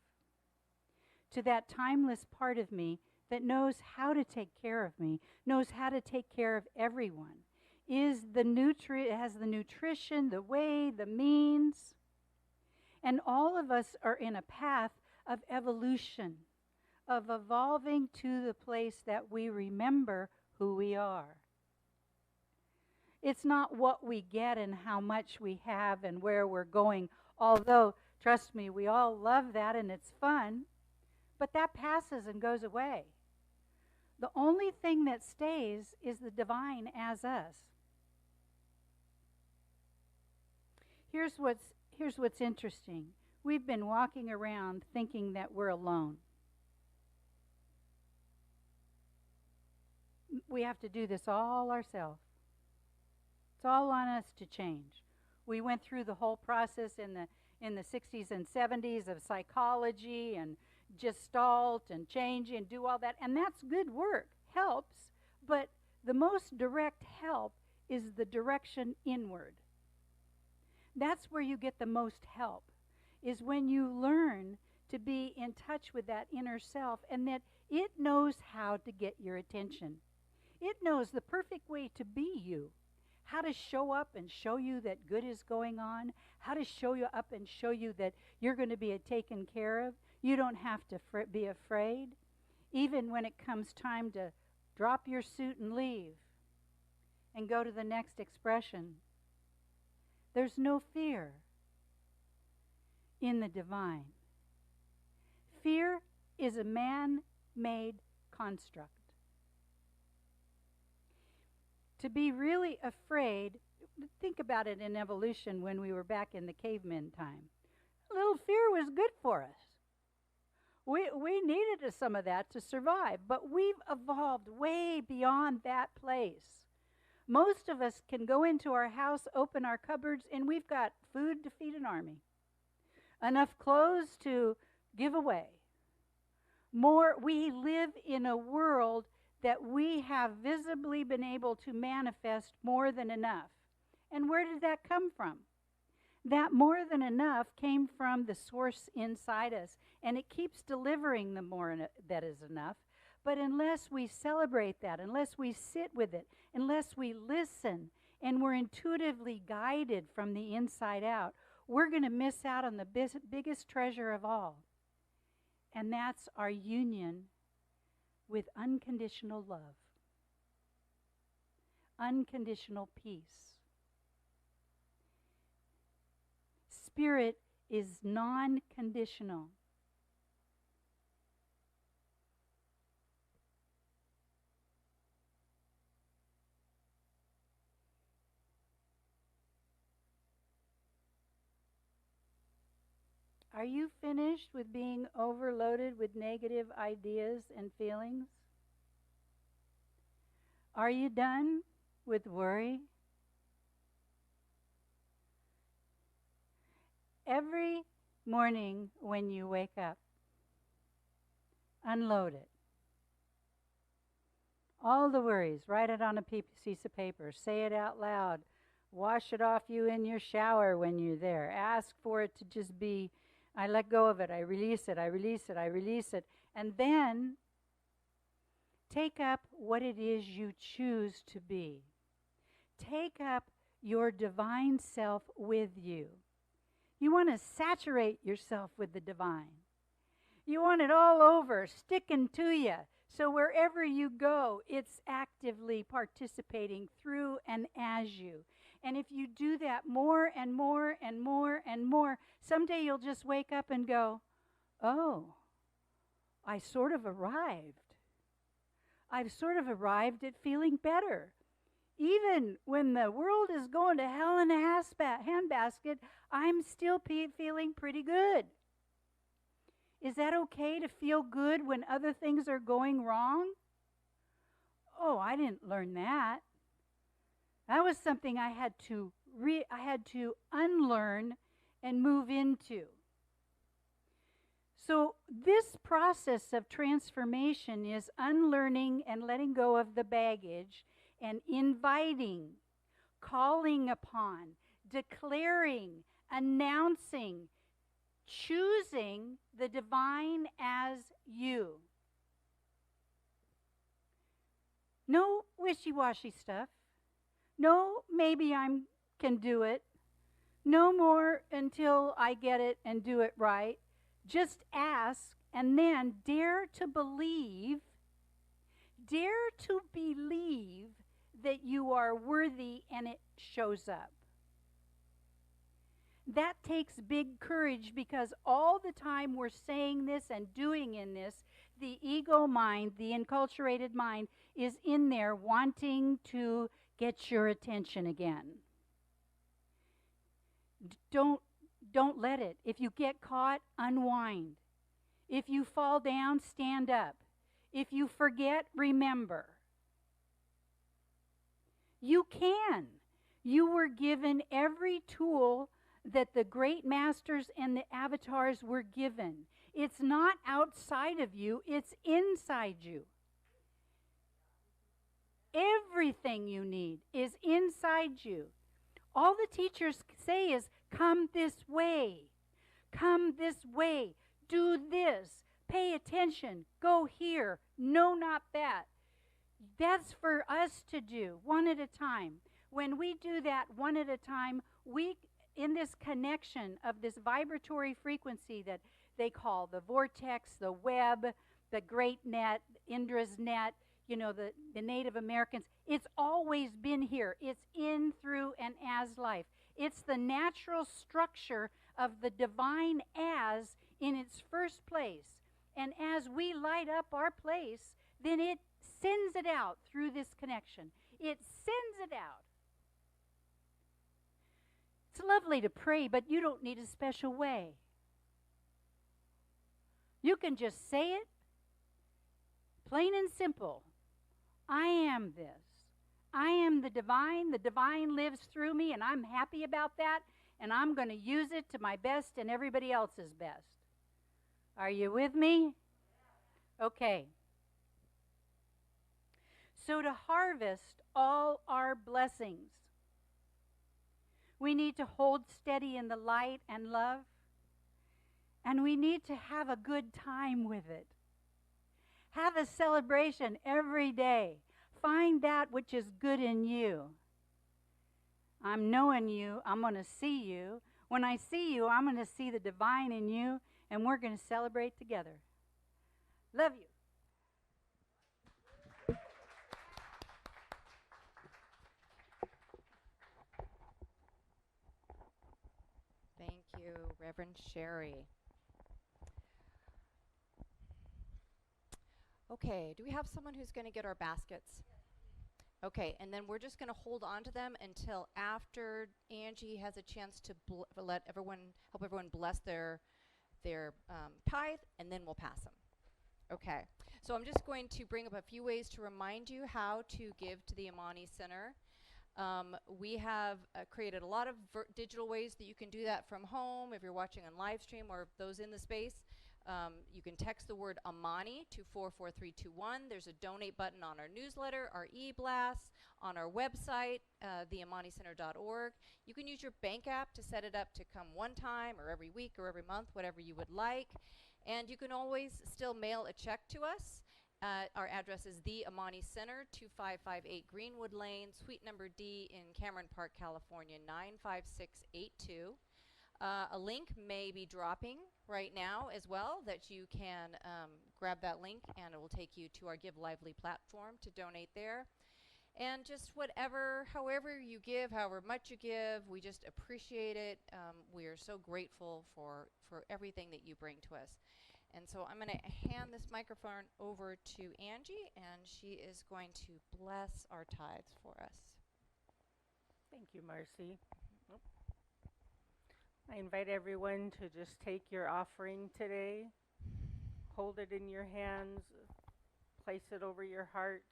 to that timeless part of me that knows how to take care of me, knows how to take care of everyone, has the nutrition, the way, the means. And all of us are in a path of evolution, of evolving to the place that we remember who we are. It's not what we get and how much we have and where we're going, although, trust me, we all love that and it's fun, but that passes and goes away. The only thing that stays is the divine as us. Here's what's interesting. we've been walking around thinking that we're alone. We have to do this all ourselves. It's all on us to change. We went through the whole process in the 60s and 70s of psychology and gestalt and change and do all that. And that's good work, helps. But the most direct help is the direction inward. That's where you get the most help, is when you learn to be in touch with that inner self and that it knows how to get your attention. It knows the perfect way to be you, how to show up and show you that good is going on, how to show you up and show you that you're going to be taken care of. You don't have to be afraid, even when it comes time to drop your suit and leave and go to the next expression. There's no fear in the divine. Fear is a man-made construct. To be really afraid, think about it in evolution when we were back in the caveman time. A little fear was good for us. We needed some of that to survive, but we've evolved way beyond that place. Most of us can go into our house, open our cupboards, and we've got food to feed an army. Enough clothes to give away. We live in a world that we have visibly been able to manifest more than enough. And where did that come from? That more than enough came from the source inside us, and it keeps delivering the more that is enough. But unless we celebrate that, unless we sit with it, unless we listen, and we're intuitively guided from the inside out, we're going to miss out on the biggest treasure of all. And that's our union with unconditional love, unconditional peace. Spirit is non-conditional. Are you finished with being overloaded with negative ideas and feelings? Are you done with worry? Every morning when you wake up, unload it. All the worries, write it on a piece of paper, say it out loud, wash it off you in your shower when you're there. Ask for it to just be, I let go of it, I release it, I release it, I release it. And then take up what it is you choose to be. Take up your divine self with you. You want to saturate yourself with the divine. You want it all over, sticking to you. So wherever you go, it's actively participating through and as you. And if you do that more and more and more and more, someday you'll just wake up and go, oh, I sort of arrived. I've sort of arrived at feeling better. Even when the world is going to hell in a handbasket, I'm still feeling pretty good. Is that okay to feel good when other things are going wrong? Oh, I didn't learn that. That was something I had to unlearn and move into. So this process of transformation is unlearning and letting go of the baggage and inviting, calling upon, declaring, announcing, choosing the divine as you. No wishy-washy stuff. No, maybe I can do it. No more until I get it and do it right. Just ask and then dare to believe that you are worthy and it shows up. That takes big courage because all the time we're saying this and doing in this, the ego mind, the enculturated mind, is in there wanting to get your attention again. Don't don't let it. If you get caught, unwind. If you fall down, stand up. If you forget, remember. You can. You were given every tool that the great masters and the avatars were given. It's not outside of you, it's inside you. Everything you need is inside you. All the teachers say is, come this way. Come this way. Do this. Pay attention. Go here. No, not that. That's for us to do one at a time. When we do that one at a time, we, in this connection of this vibratory frequency that they call the vortex, the web, the great net, Indra's net, you know, the Native Americans, it's always been here. It's in, through, and as life. It's the natural structure of the divine as in its first place. And as we light up our place, then it sends it out through this connection. It sends it out. It's lovely to pray, but you don't need a special way. You can just say it, plain and simple. I am this. I am the divine. The divine lives through me, and I'm happy about that, and I'm going to use it to my best and everybody else's best. Are you with me? Okay. So to harvest all our blessings, we need to hold steady in the light and love, and we need to have a good time with it. Have a celebration every day. Find that which is good in you. I'm knowing you. I'm going to see you. When I see you, I'm going to see the divine in you, and we're going to celebrate together. Love you. Thank you, Reverend Sherry. Okay, do we have someone who's going to get our baskets? Okay, and then we're just going to hold on to them until after Angie has a chance to help everyone bless their tithe, and then we'll pass them. Okay, so I'm just going to bring up a few ways to remind you how to give to the Amani Center. We have created a lot of digital ways that you can do that from home if you're watching on live stream or those in the space. You can text the word Amani to 44321. There's a donate button on our newsletter, our e-blasts, on our website, theamanicenter.org. You can use your bank app to set it up to come one time or every week or every month, whatever you would like. And you can always still mail a check to us. Our address is the Amani Center, 2558 Greenwood Lane, Suite number D in Cameron Park, California, 95682. A link may be dropping right now as well that you can grab that link, and it will take you to our Give Lively platform to donate there. And just however you give, however much you give, we just appreciate it. We are so grateful for everything that you bring to us. And so I'm going to hand this microphone over to Angie, and she is going to bless our tithes for us. Thank you, Marcy. I invite everyone to just take your offering today, hold it in your hands, place it over your heart,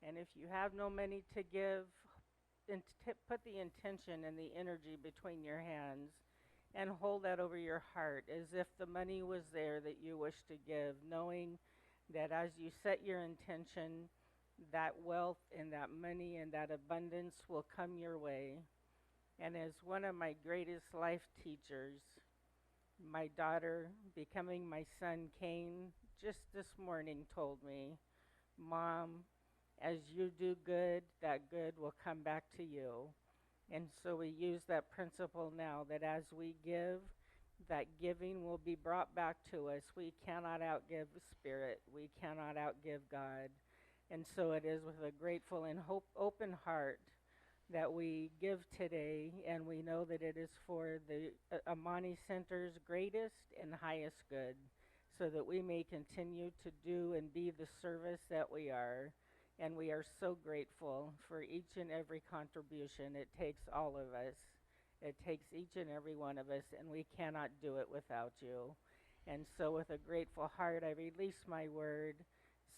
and if you have no money to give, put the intention and the energy between your hands and hold that over your heart as if the money was there that you wish to give, knowing that as you set your intention, that wealth and that money and that abundance will come your way. And as one of my greatest life teachers, my daughter, becoming my son Cain, just this morning told me, Mom, as you do good, that good will come back to you. And so we use that principle now, that as we give, that giving will be brought back to us. We cannot outgive Spirit. We cannot outgive God. And so it is with a grateful and open heart that we give today, and we know that it is for the Amani Center's greatest and highest good, so that we may continue to do and be the service that we are. And we are so grateful for each and every contribution. It takes all of us. It takes each and every one of us, and we cannot do it without you. And so, with a grateful heart, I release my word,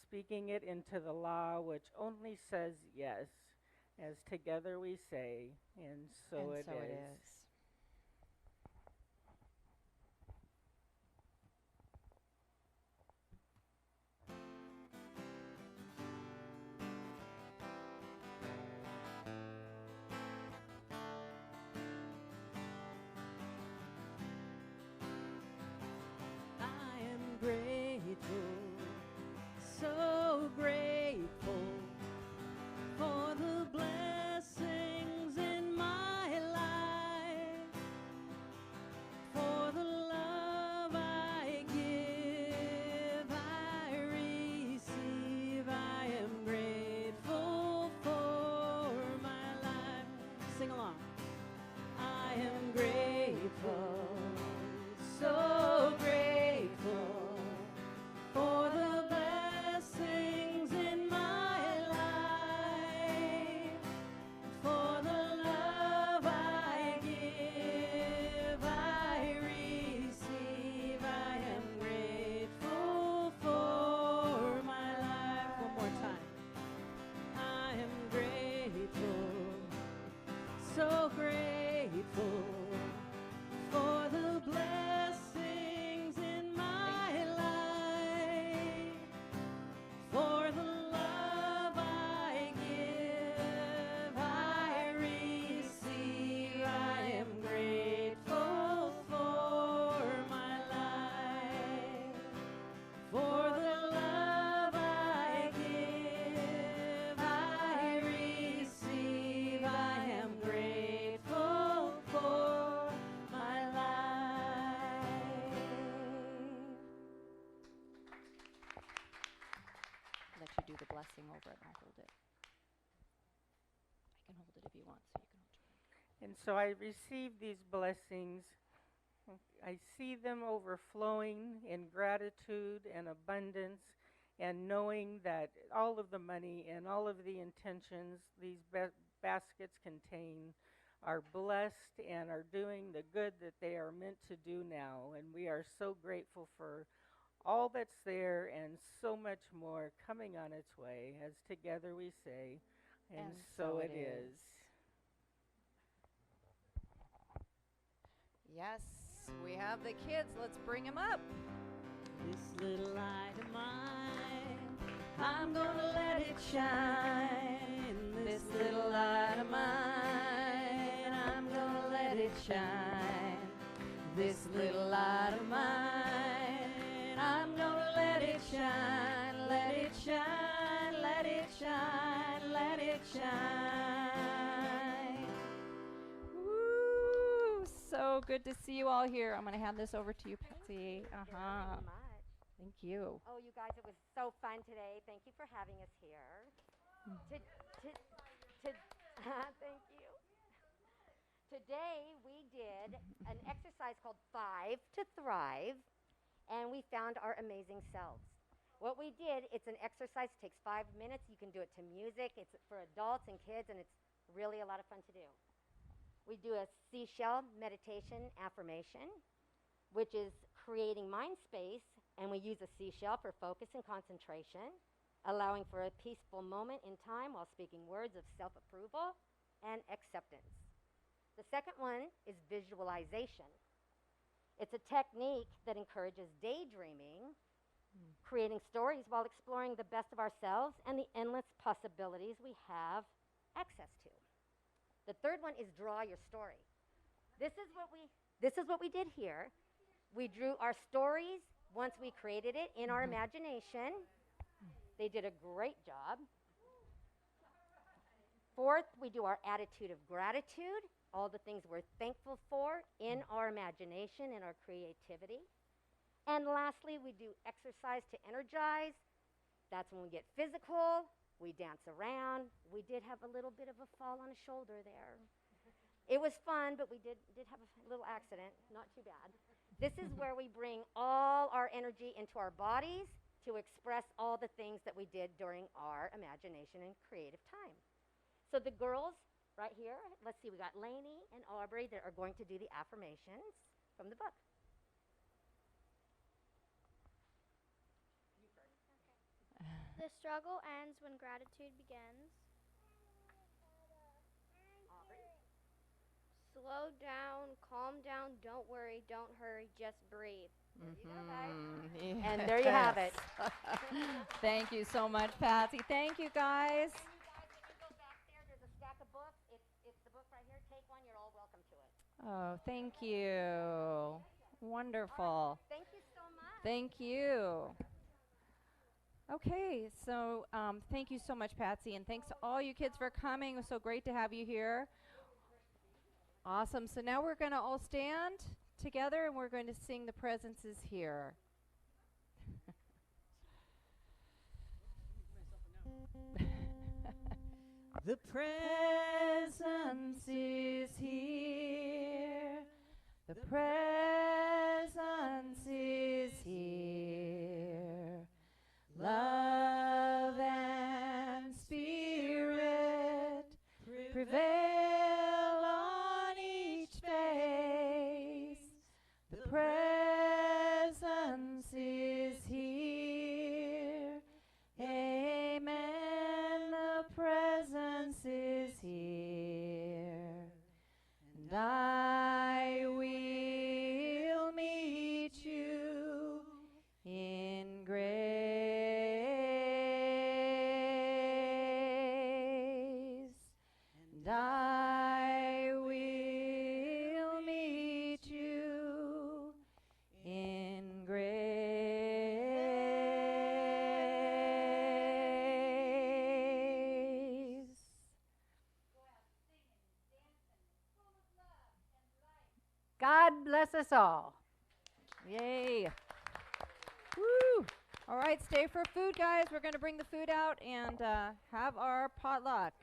speaking it into the law, which only says yes, as together we say, and so And it so is. it is. I am grateful, so grateful for the blessings in my life, for the love I give, I receive. I am grateful for my life. Sing along. I am grateful, so grateful for the blessings in my life, for the love I give, I receive. I am grateful for my life. One more time. I am grateful, so grateful for the blessings in my life, for the love I give, I receive. I am grateful for my life, for the love I give, I receive. I am grateful for my life. Let you do the blessing over it, and I'll hold it. I can hold it if you want, so you can hold it. And so I receive these blessings. I see them overflowing in gratitude and abundance, and knowing that all of the money and all of the intentions these baskets contain are blessed and are doing the good that they are meant to do now. And we are so grateful for all that's there and so much more coming on its way, as together we say, and so it is. Yes, we have the kids. Let's bring them up. This little light of mine, I'm gonna let it shine. This little light of mine, I'm gonna let it shine. This little light of mine, I'm gonna let it shine. Let it shine, let it shine, let it shine. Woo! So good to see you all here. I'm going to hand this over to you, Patsy. Thank you very much. Thank you. Oh, you guys, it was so fun today. Thank you for having us here. Thank you. Today we did an exercise called 5 to Thrive, and we found our amazing selves. What we did, it's an exercise, takes 5 minutes. You can do it to music. It's for adults and kids, and it's really a lot of fun to do. We do a seashell meditation affirmation, which is creating mind space, and we use a seashell for focus and concentration, allowing for a peaceful moment in time while speaking words of self-approval and acceptance. The second one is visualization. It's a technique that encourages daydreaming, creating stories while exploring the best of ourselves and the endless possibilities we have access to. The third one is draw your story. This is what we did here. We drew our stories once we created it in our imagination. They did a great job. Fourth, we do our attitude of gratitude, all the things we're thankful for in our imagination and our creativity. And lastly, we do exercise to energize. That's when we get physical. We dance around. We did have a little bit of a fall on a shoulder there. It was fun, but we did have a little accident. Not too bad. This is where we bring all our energy into our bodies to express all the things that we did during our imagination and creative time. So the girls right here. Let's see, we got Lainey and Aubrey that are going to do the affirmations from the book. The struggle ends when gratitude begins. Aubrey? Slow down, calm down, don't worry, don't hurry, just breathe. There you go, guys. Yes. And there you have it. Thank you so much, Patsy. Thank you, guys. And you guys, when you go back there, there's a stack of books. It's the book right here. Take one. You're all welcome to it. Oh, thank you. Wonderful. Thank you so much. Thank you. Okay, so thank you so much, Patsy, and thanks to all you kids for coming. It was so great to have you here. Awesome. So now we're going to all stand together and we're going to sing The Presence Is Here. The presence is here. The presence is here. Love and spirit prevail on each face. The presence is here. Amen. The presence is here. And I will meet you in grace. And I will meet you in grace. God bless us all. Yay. Woo. All right, stay for food, guys. We're going to bring the food out and have our potluck.